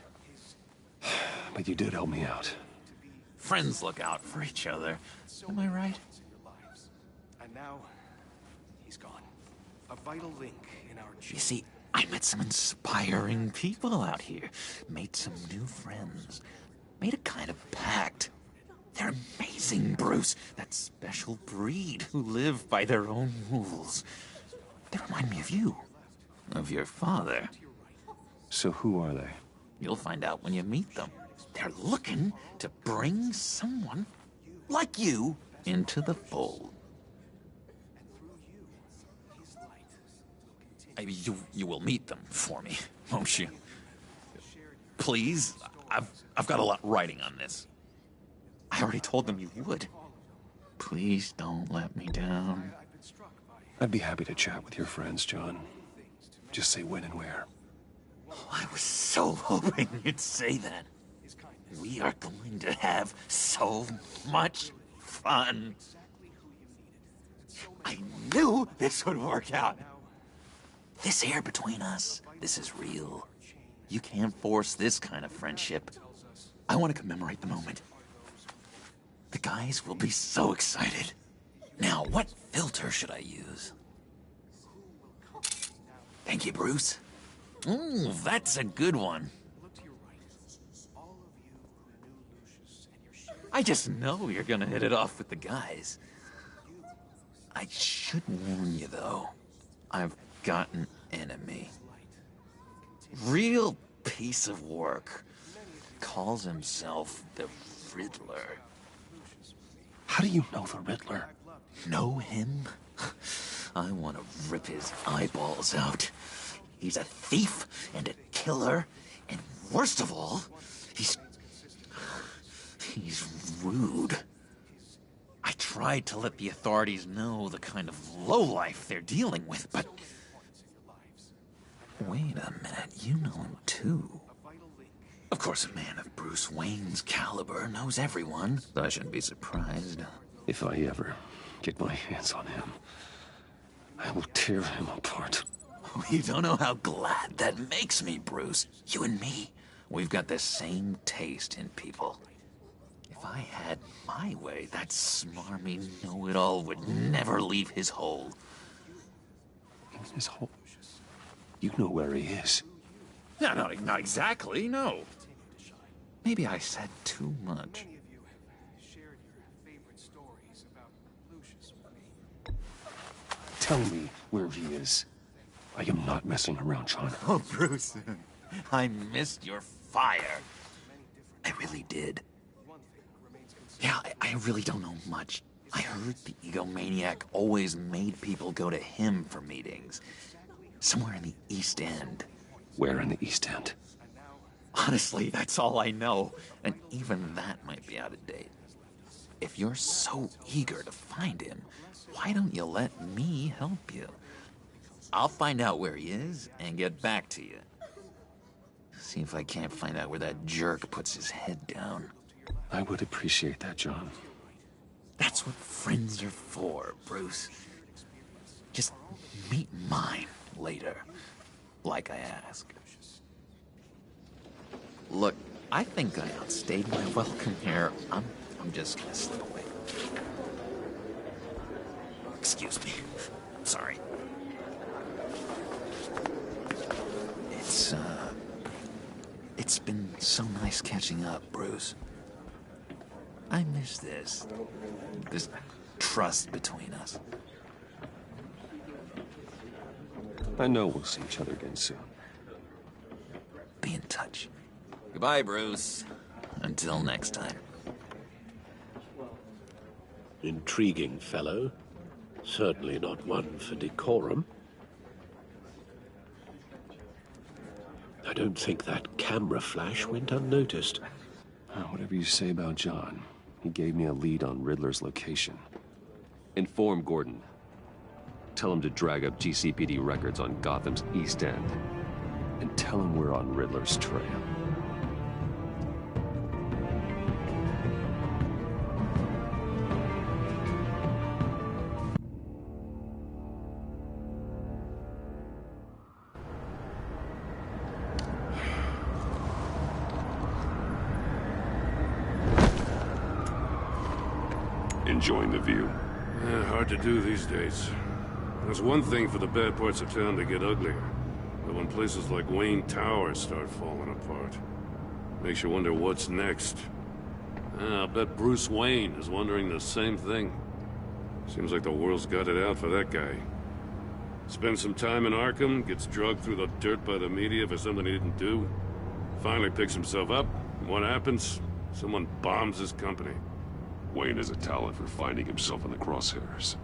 But you did help me out. Friends look out for each other. Am I right? And now, he's gone. A vital link in our chain. You see, I met some inspiring people out here. Made some new friends. Made a kind of pact. They're amazing, Bruce. That special breed who live by their own rules. They remind me of you. Of your father. So who are they? You'll find out when you meet them. They're looking to bring someone like you into the fold. You will meet them for me, won't you? Please, I've got a lot writing on this. I already told them you would. Please don't let me down. I'd be happy to chat with your friends, John. Just say when and where. Oh, I was so hoping you'd say that. We are going to have so much fun. I knew this would work out. This air between us, this is real. You can't force this kind of friendship. I want to commemorate the moment. The guys will be so excited. Now, what filter should I use? Thank you, Bruce. Ooh, that's a good one. I just know you're gonna hit it off with the guys. I should warn you, though. I've got an enemy. Real piece of work. Calls himself the Riddler. How do you know the Riddler? Know him? I want to rip his eyeballs out. He's a thief and a killer, and worst of all, he's rude. I tried to let the authorities know the kind of lowlife they're dealing with, but... Wait a minute, you know him too. Of course, a man of Bruce Wayne's caliber knows everyone, so I shouldn't be surprised. If I ever get my hands on him, I will tear him apart. You don't know how glad that makes me, Bruce. You and me, we've got the same taste in people. If I had my way, that smarmy know-it-all would never leave his hole. His hole? You know where he is. No, not exactly, no. Maybe I said too much. Tell me where he is. I am not messing around, John. Oh, Bruce, I missed your fire. I really did. Yeah, I really don't know much. I heard the egomaniac always made people go to him for meetings. Somewhere in the East End. Where in the East End? Honestly, that's all I know. And even that might be out of date. If you're so eager to find him, why don't you let me help you? I'll find out where he is and get back to you. See if I can't find out where that jerk puts his head down. I would appreciate that, John. That's what friends are for, Bruce. Just meet mine later, like I asked. Look, I think I outstayed my welcome here. I'm just gonna slip away. Excuse me. Sorry. It's been so nice catching up, Bruce. I miss this trust between us. I know we'll see each other again soon. Be in touch. Goodbye, Bruce. Until next time. Intriguing fellow. Certainly not one for decorum. I don't think that camera flash went unnoticed. Whatever you say about John, he gave me a lead on Riddler's location. Inform Gordon. Tell him to drag up GCPD records on Gotham's East End. And tell him we're on Riddler's trail. Enjoying the view? Yeah, hard to do these days. There's one thing for the bad parts of town to get uglier. But when places like Wayne Tower start falling apart, makes you wonder what's next. I'll bet Bruce Wayne is wondering the same thing. Seems like the world's got it out for that guy. Spends some time in Arkham, gets drugged through the dirt by the media for something he didn't do. Finally picks himself up, and what happens? Someone bombs his company. Wayne has a talent for finding himself in the crosshairs.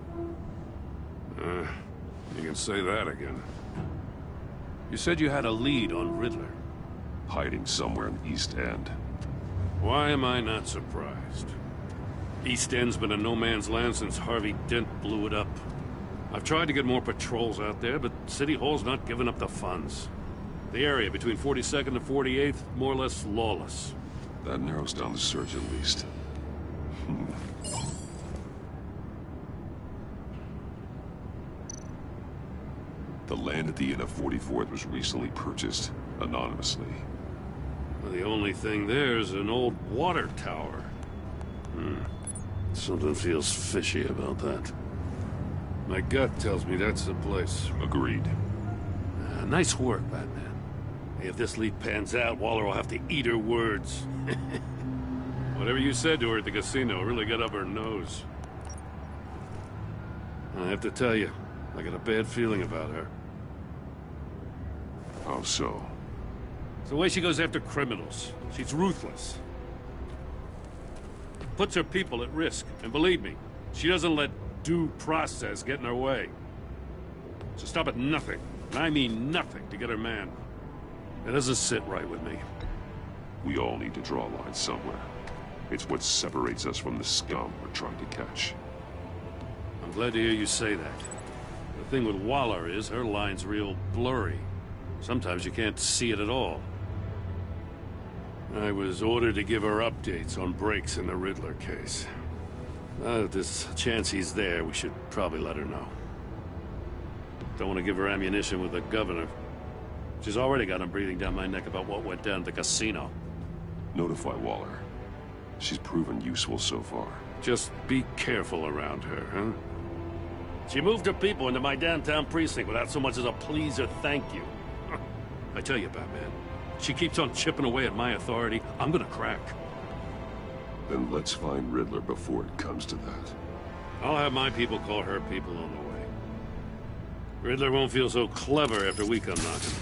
You can say that again. You said you had a lead on Riddler. Hiding somewhere in the East End. Why am I not surprised? East End's been a no-man's land since Harvey Dent blew it up. I've tried to get more patrols out there, but City Hall's not giving up the funds. The area between 42nd and 48th, more or less lawless. That narrows down the search at least. The land at the end of 44th was recently purchased, anonymously. Well, the only thing there is an old water tower. Something feels fishy about that. My gut tells me that's the place. Agreed. Nice work, Batman. If this lead pans out, Waller will have to eat her words. Whatever you said to her at the casino really got up her nose. I have to tell you, I got a bad feeling about her. How so? It's the way she goes after criminals. She's ruthless. Puts her people at risk. And believe me, she doesn't let due process get in her way. So stop at nothing, and I mean nothing, to get her man. It doesn't sit right with me. We all need to draw a line somewhere. It's what separates us from the scum we're trying to catch. I'm glad to hear you say that. The thing with Waller is her line's real blurry. Sometimes you can't see it at all. I was ordered to give her updates on breaks in the Riddler case. If there's a chance he's there, we should probably let her know. Don't want to give her ammunition with the governor. She's already got him breathing down my neck about what went down at the casino. Notify Waller. She's proven useful so far. Just be careful around her, huh? She moved her people into my downtown precinct without so much as a please or thank you. I tell you, Batman, she keeps on chipping away at my authority, I'm gonna crack. Then let's find Riddler before it comes to that. I'll have my people call her people on the way. Riddler won't feel so clever after we come knocking.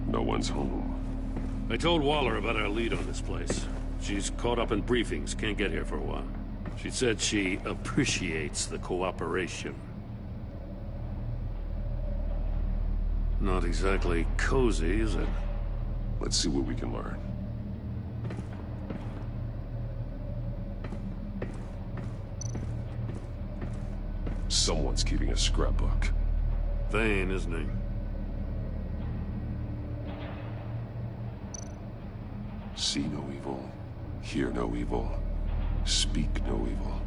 No one's home. I told Waller about our lead on this place. She's caught up in briefings, can't get here for a while. She said she appreciates the cooperation. Not exactly cozy, is it? Let's see what we can learn. Someone's keeping a scrapbook. Vain, isn't he? See no evil, hear no evil, speak no evil.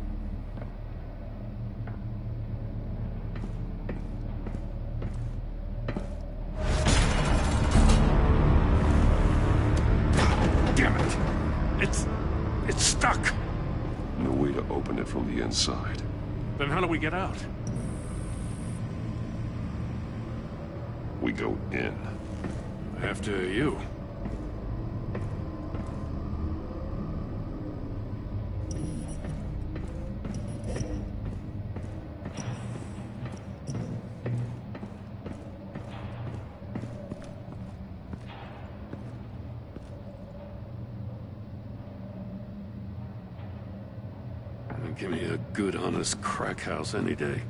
Damn it! It's stuck! No way to open it from the inside. Then how do we get out? We go in. After you. Give me a good, honest crack house any day.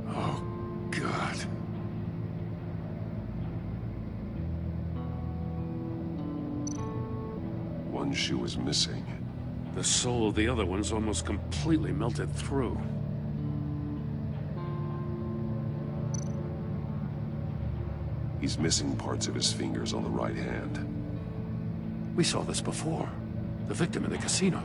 Oh, God. One shoe is missing. The soul of the other one's almost completely melted through. He's missing parts of his fingers on the right hand. We saw this before. The victim in the casino.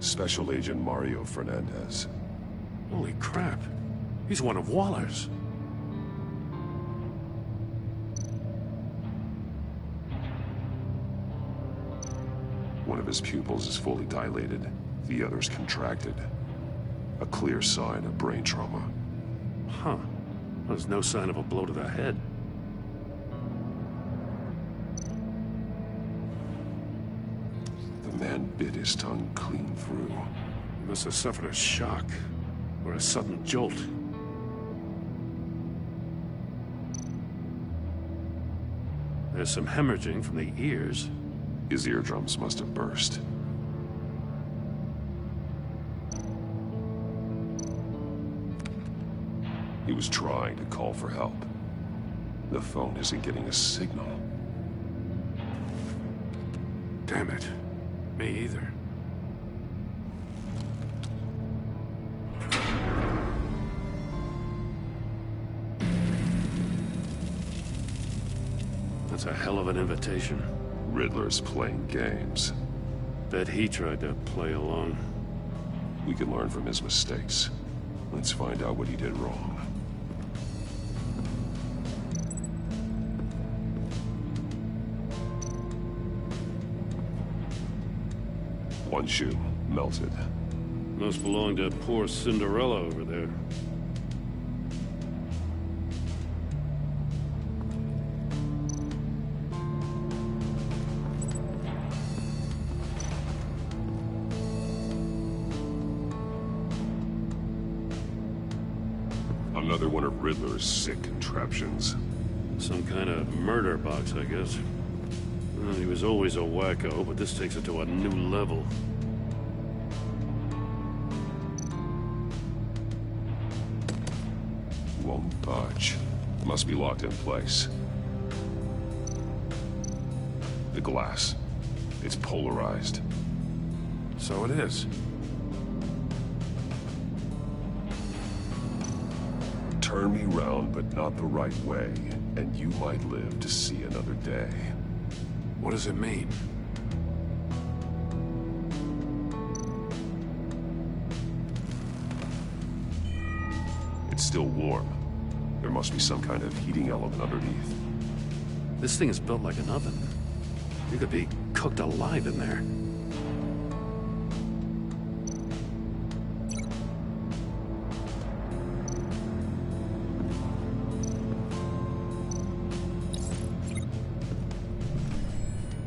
Special Agent Mario Fernandez. Holy crap. He's one of Waller's. One of his pupils is fully dilated. The other's contracted. A clear sign of brain trauma. Huh. There's no sign of a blow to the head. The man bit his tongue clean through. He must have suffered a shock, or a sudden jolt. There's some hemorrhaging from the ears. His eardrums must have burst. He was trying to call for help. The phone isn't getting a signal. Damn it. Me either. That's a hell of an invitation. Riddler's playing games. Bet he tried to play along. We can learn from his mistakes. Let's find out what he did wrong. One shoe, melted. Must belong to poor Cinderella over there. Another one of Riddler's sick contraptions. Some kind of murder box, I guess. Well, he was always a wacko, but this takes it to a new level. Won't budge. Must be locked in place. The glass. It's polarized. So it is. Turn me round, but not the right way, and you might live to see another day. What does it mean? It's still warm. There must be some kind of heating element underneath. This thing is built like an oven. You could be cooked alive in there.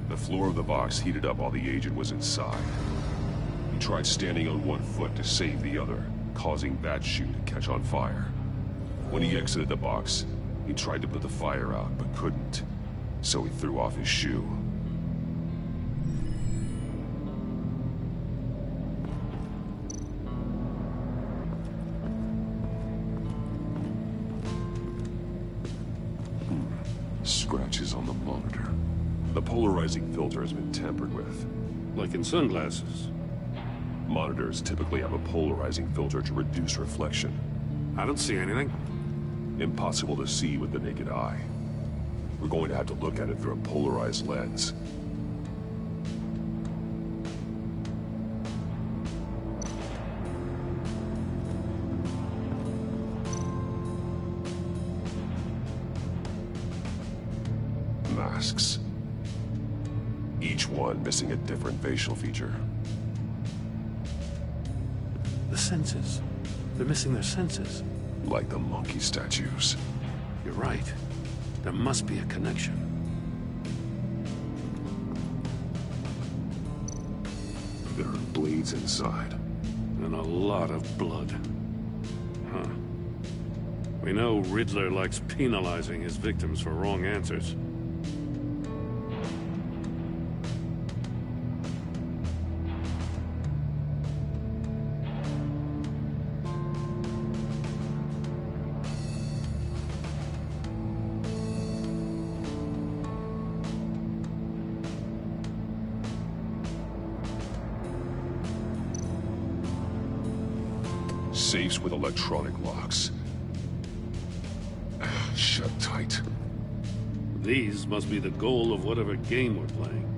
The floor of the box heated up while the agent was inside. He tried standing on one foot to save the other, causing that shoe to catch on fire. When he exited the box, He tried to put the fire out, but couldn't. So he threw off his shoe. Scratches on the monitor. The polarizing filter has been tampered with. Like in sunglasses. Monitors typically have a polarizing filter to reduce reflection. I don't see anything. Impossible to see with the naked eye. We're going to have to look at it through a polarized lens. Masks. Each one missing a different facial feature. The senses. They're missing their senses. Like the monkey statues. You're right. There must be a connection. There are blades inside. And a lot of blood. Huh. We know Riddler likes penalizing his victims for wrong answers. Safes with electronic locks. Shut tight. These must be the goal of whatever game we're playing.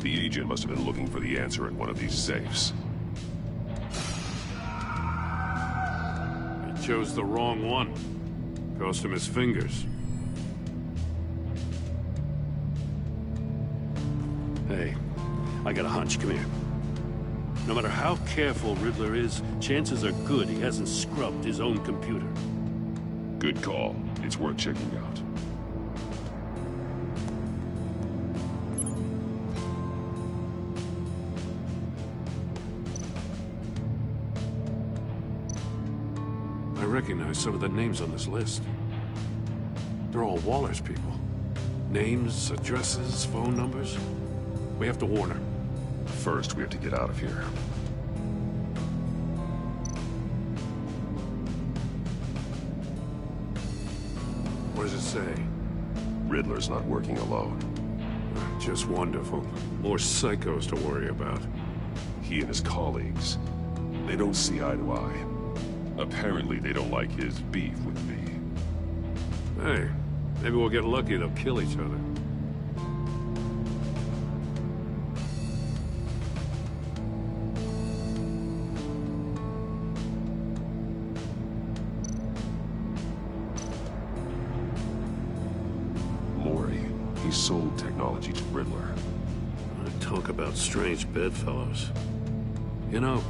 The agent must have been looking for the answer in one of these safes. He chose the wrong one. Cost him his fingers. Hey, I got a hunch. Come here. No matter how careful Riddler is, chances are good he hasn't scrubbed his own computer. Good call. It's worth checking out. I recognize some of the names on this list. They're all Waller's people. Names, addresses, phone numbers. We have to warn her. First, we have to get out of here. What does it say? Riddler's not working alone. Just wonderful. More psychos to worry about. He and his colleagues, they don't see eye to eye. Apparently, they don't like his beef with me. Hey, maybe we'll get lucky. They'll kill each other. Mori, he sold technology to Riddler. Talk about strange bedfellows. You know,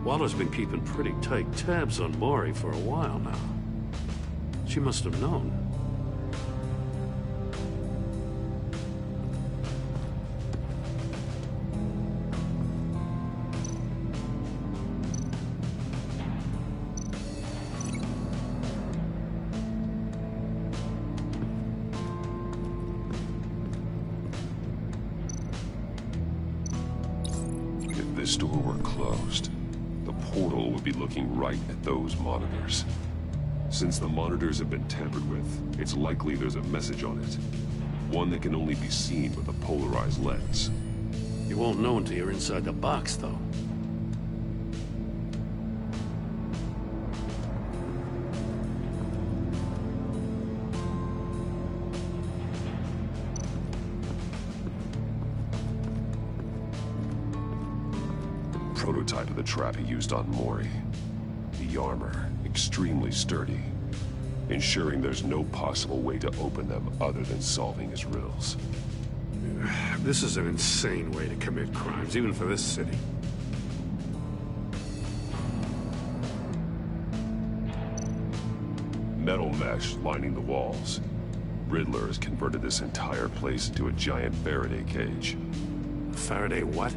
Waller's been keeping pretty tight tabs on Mori for a while now. She must have known. If this door were closed, the portal would be looking right at those monitors. Since the monitors have been tampered with, it's likely there's a message on it. One that can only be seen with a polarized lens. You won't know until you're inside the box, though. Prototype of the trap he used on Mori. The armor, extremely sturdy, ensuring there's no possible way to open them other than solving his riddles. This is an insane way to commit crimes, even for this city. metal mesh lining the walls. Riddler has converted this entire place into a giant Faraday cage. Faraday what?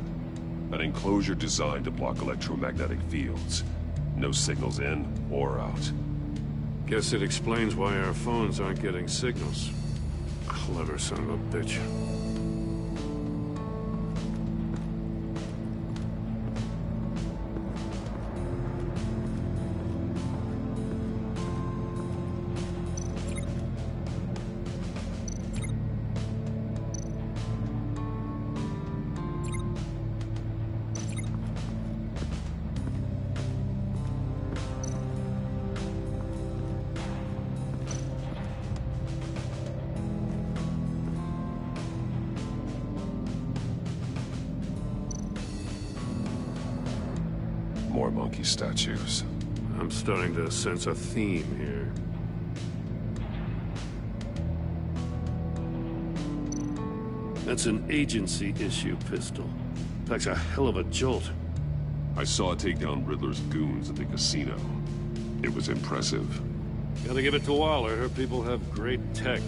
An enclosure designed to block electromagnetic fields. No signals in or out. Guess it explains why our phones aren't getting signals. Clever son of a bitch. More monkey statues. I'm starting to sense a theme here. That's an agency-issue pistol. Packs a hell of a jolt. I saw it take down Riddler's goons at the casino. It was impressive. Gotta give it to Waller. Her people have great tech.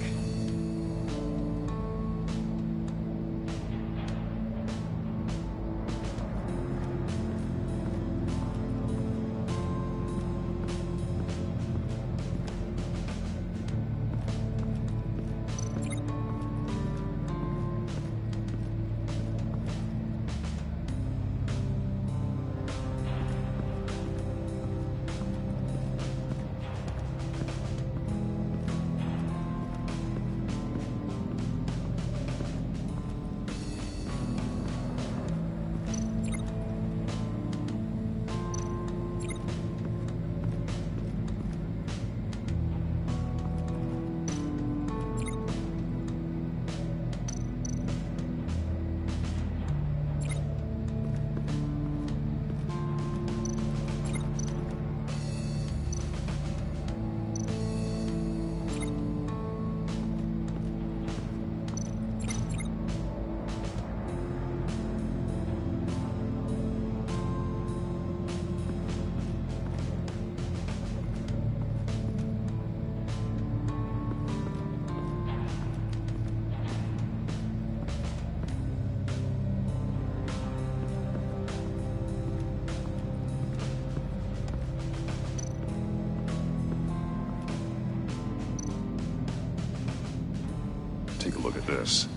Take a look at this.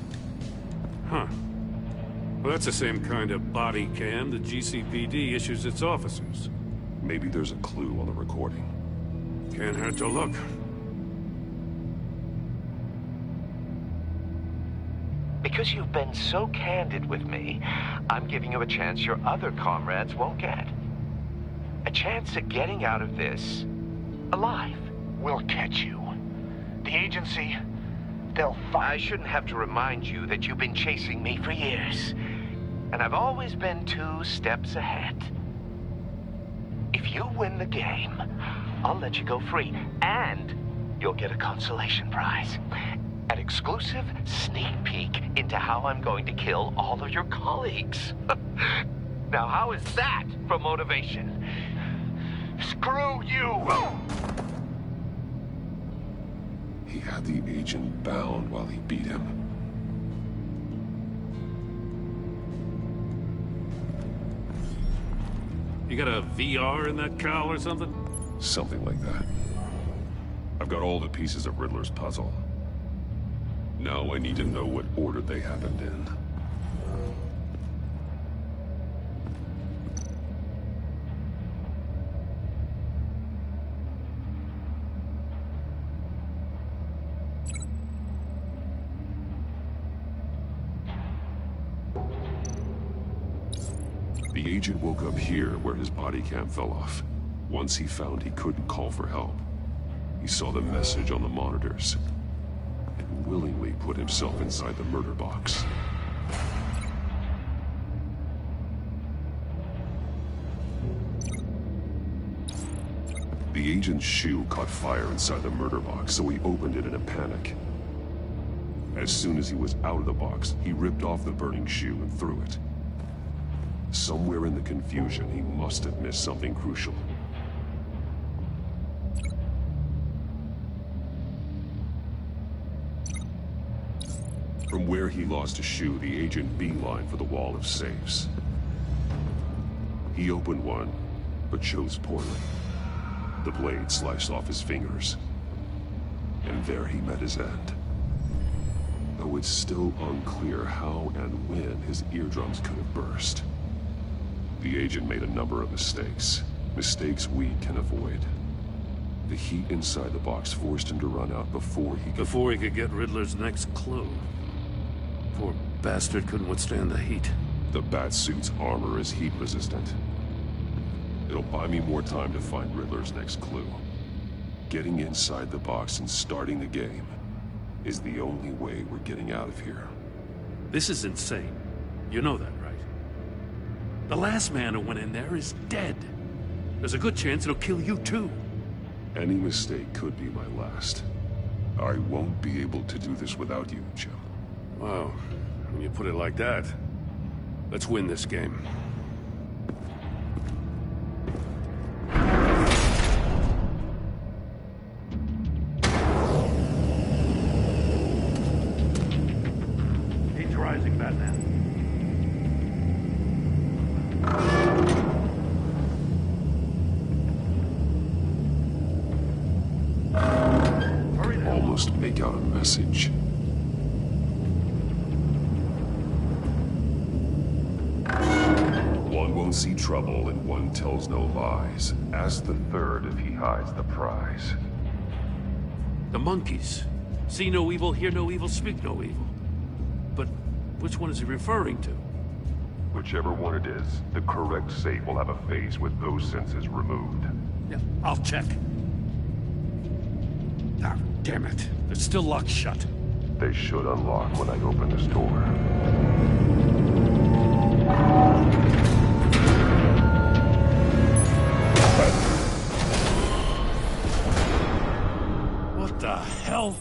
Huh. Well, that's the same kind of body cam the GCPD issues its officers. Maybe there's a clue on the recording. Can't hurt to look. Because you've been so candid with me, I'm giving you a chance your other comrades won't get. A chance at getting out of this alive. We'll catch you. The agency, they'll find... I shouldn't have to remind you that you've been chasing me for years. And I've always been 2 steps ahead. If you win the game, I'll let you go free. And you'll get a consolation prize. An exclusive sneak peek into how I'm going to kill all of your colleagues. Now, how is that for motivation? Screw you! He had the agent bound while he beat him. You got a VR in that cowl or something? Something like that. I've got all the pieces of Riddler's puzzle. Now I need to know what order they happened in. The agent woke up here where his body cam fell off. Once he found he couldn't call for help, he saw the message on the monitors and willingly put himself inside the murder box. The agent's shoe caught fire inside the murder box, so he opened it in a panic. As soon as he was out of the box, he ripped off the burning shoe and threw it. Somewhere in the confusion, he must have missed something crucial. From where he lost a shoe, the agent beelined for the wall of safes. He opened one, but chose poorly. The blade sliced off his fingers. And there he met his end. Though it's still unclear how and when his eardrums could have burst. The agent made a number of mistakes. Mistakes we can avoid. The heat inside the box forced him to run out before he could get Riddler's next clue. Poor bastard couldn't withstand the heat. The Batsuit's armor is heat resistant. It'll buy me more time to find Riddler's next clue. Getting inside the box and starting the game is the only way we're getting out of here. This is insane. You know that, right? The last man who went in there is dead. There's a good chance it'll kill you too. Any mistake could be my last. I won't be able to do this without you, Jim. Wow, when you put it like that, let's win this game. Heat's rising, Batman. Almost make out a message. One won't see trouble and one tells no lies. Ask the third if he hides the prize. The monkeys. See no evil, hear no evil, speak no evil. But which one is he referring to? Whichever one it is, the correct safe will have a face with those senses removed. Yeah, I'll check. Ah, damn it. They're still locked shut. They should unlock when I open this door. What the hell?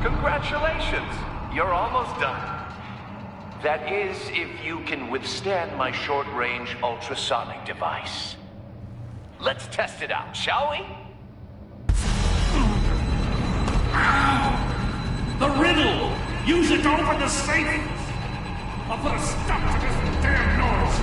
Congratulations! You're almost done. That is, if you can withstand my short-range ultrasonic device. Let's test it out, shall we? The riddle! Use it to open the safe! I'll put a stop to this damn noise!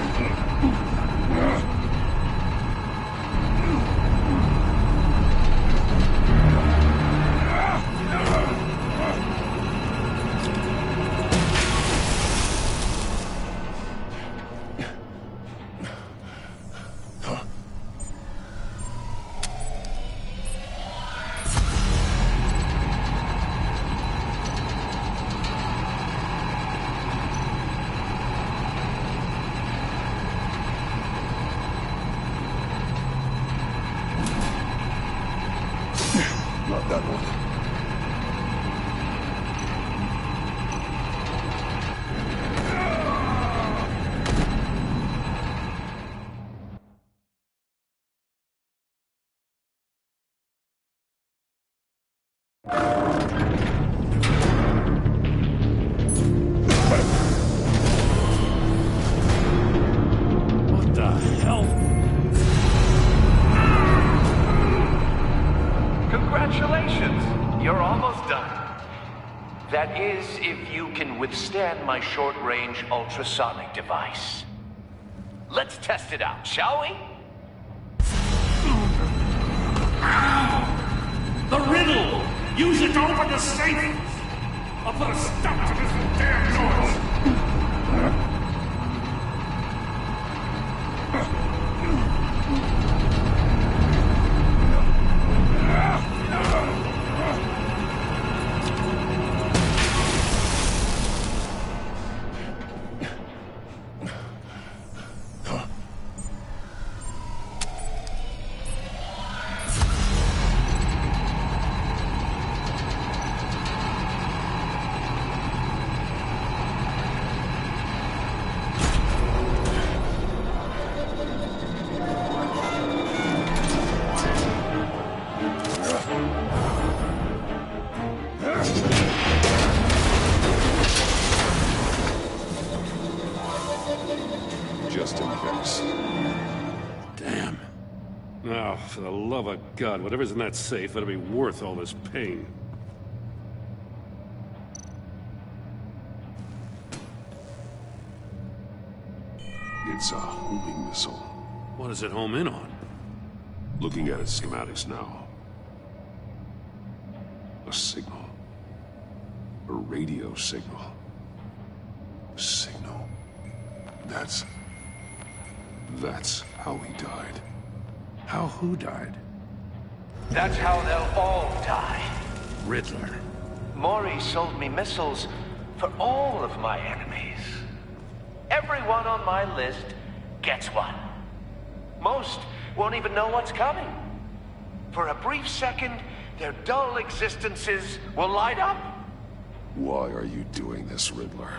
Not that one. What the hell? Congratulations! You're almost done. That is, if you can withstand my short-range ultrasonic device. Let's test it out, shall we? The riddle! Use it to open the safe! I'll put a stop to this damn noise! Now, for the love of God, whatever's in that safe better be worth all this pain. It's a homing missile. What does it home in on? Looking at its schematics now. A signal. A radio signal. Signal. That's how he died. How who died? That's how they'll all die. Riddler. Maury sold me missiles for all of my enemies. Everyone on my list gets one. Most won't even know what's coming. For a brief second, their dull existences will light up. Why are you doing this, Riddler?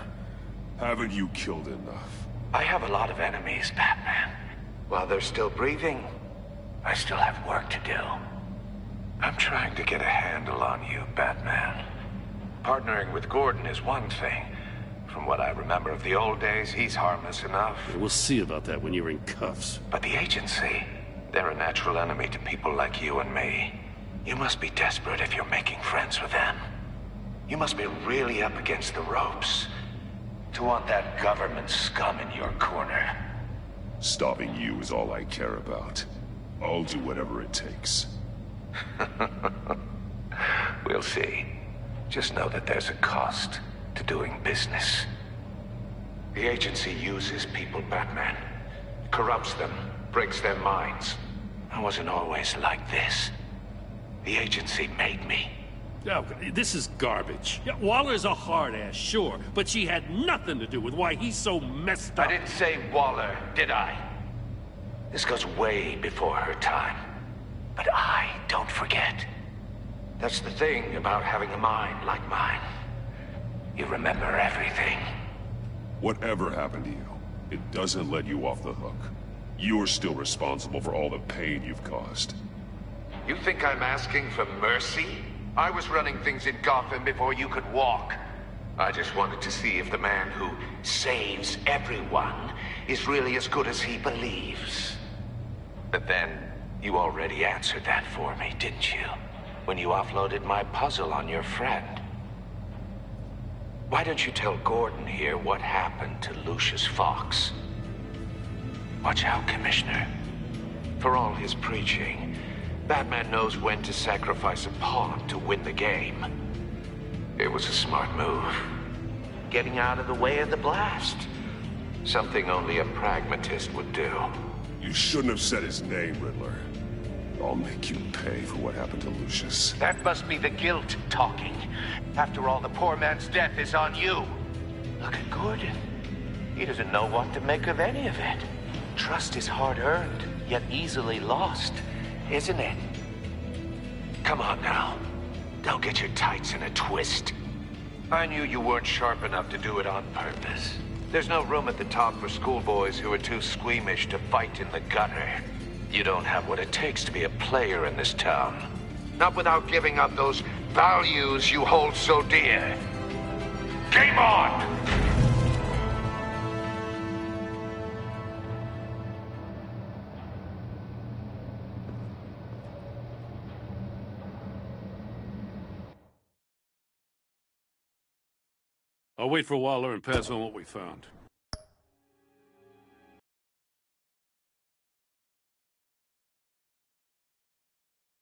Haven't you killed enough? I have a lot of enemies, Batman. While they're still breathing, I still have work to do. I'm trying to get a handle on you, Batman. Partnering with Gordon is one thing. From what I remember of the old days, he's harmless enough. We'll see about that when you're in cuffs. But the agency, they're a natural enemy to people like you and me. You must be desperate if you're making friends with them. You must be really up against the ropes to want that government scum in your corner. Stopping you is all I care about. I'll do whatever it takes. We'll see. Just know that there's a cost to doing business. The agency uses people, Batman. Corrupts them, breaks their minds. I wasn't always like this. The agency made me. Oh, this is garbage. Yeah, Waller's a hard-ass, sure, but she had nothing to do with why he's so messed up. I didn't say Waller, did I? This goes way before her time. But I don't forget. That's the thing about having a mind like mine. You remember everything. Whatever happened to you, it doesn't let you off the hook. You're still responsible for all the pain you've caused. You think I'm asking for mercy? I was running things in Gotham before you could walk. I just wanted to see if the man who saves everyone is really as good as he believes. But then, you already answered that for me, didn't you? When you offloaded my puzzle on your friend. Why don't you tell Gordon here what happened to Lucius Fox? Watch out, Commissioner. For all his preaching, Batman knows when to sacrifice a pawn to win the game. It was a smart move. Getting out of the way of the blast. Something only a pragmatist would do. You shouldn't have said his name, Riddler. I'll make you pay for what happened to Lucius. That must be the guilt talking. After all, the poor man's death is on you. Look at Gordon. He doesn't know what to make of any of it. Trust is hard-earned, yet easily lost, isn't it? Come on now. Don't get your tights in a twist. I knew you weren't sharp enough to do it on purpose. There's no room at the top for schoolboys who are too squeamish to fight in the gutter. You don't have what it takes to be a player in this town. Not without giving up those values you hold so dear. Game on! I'll wait for Waller and pass on what we found.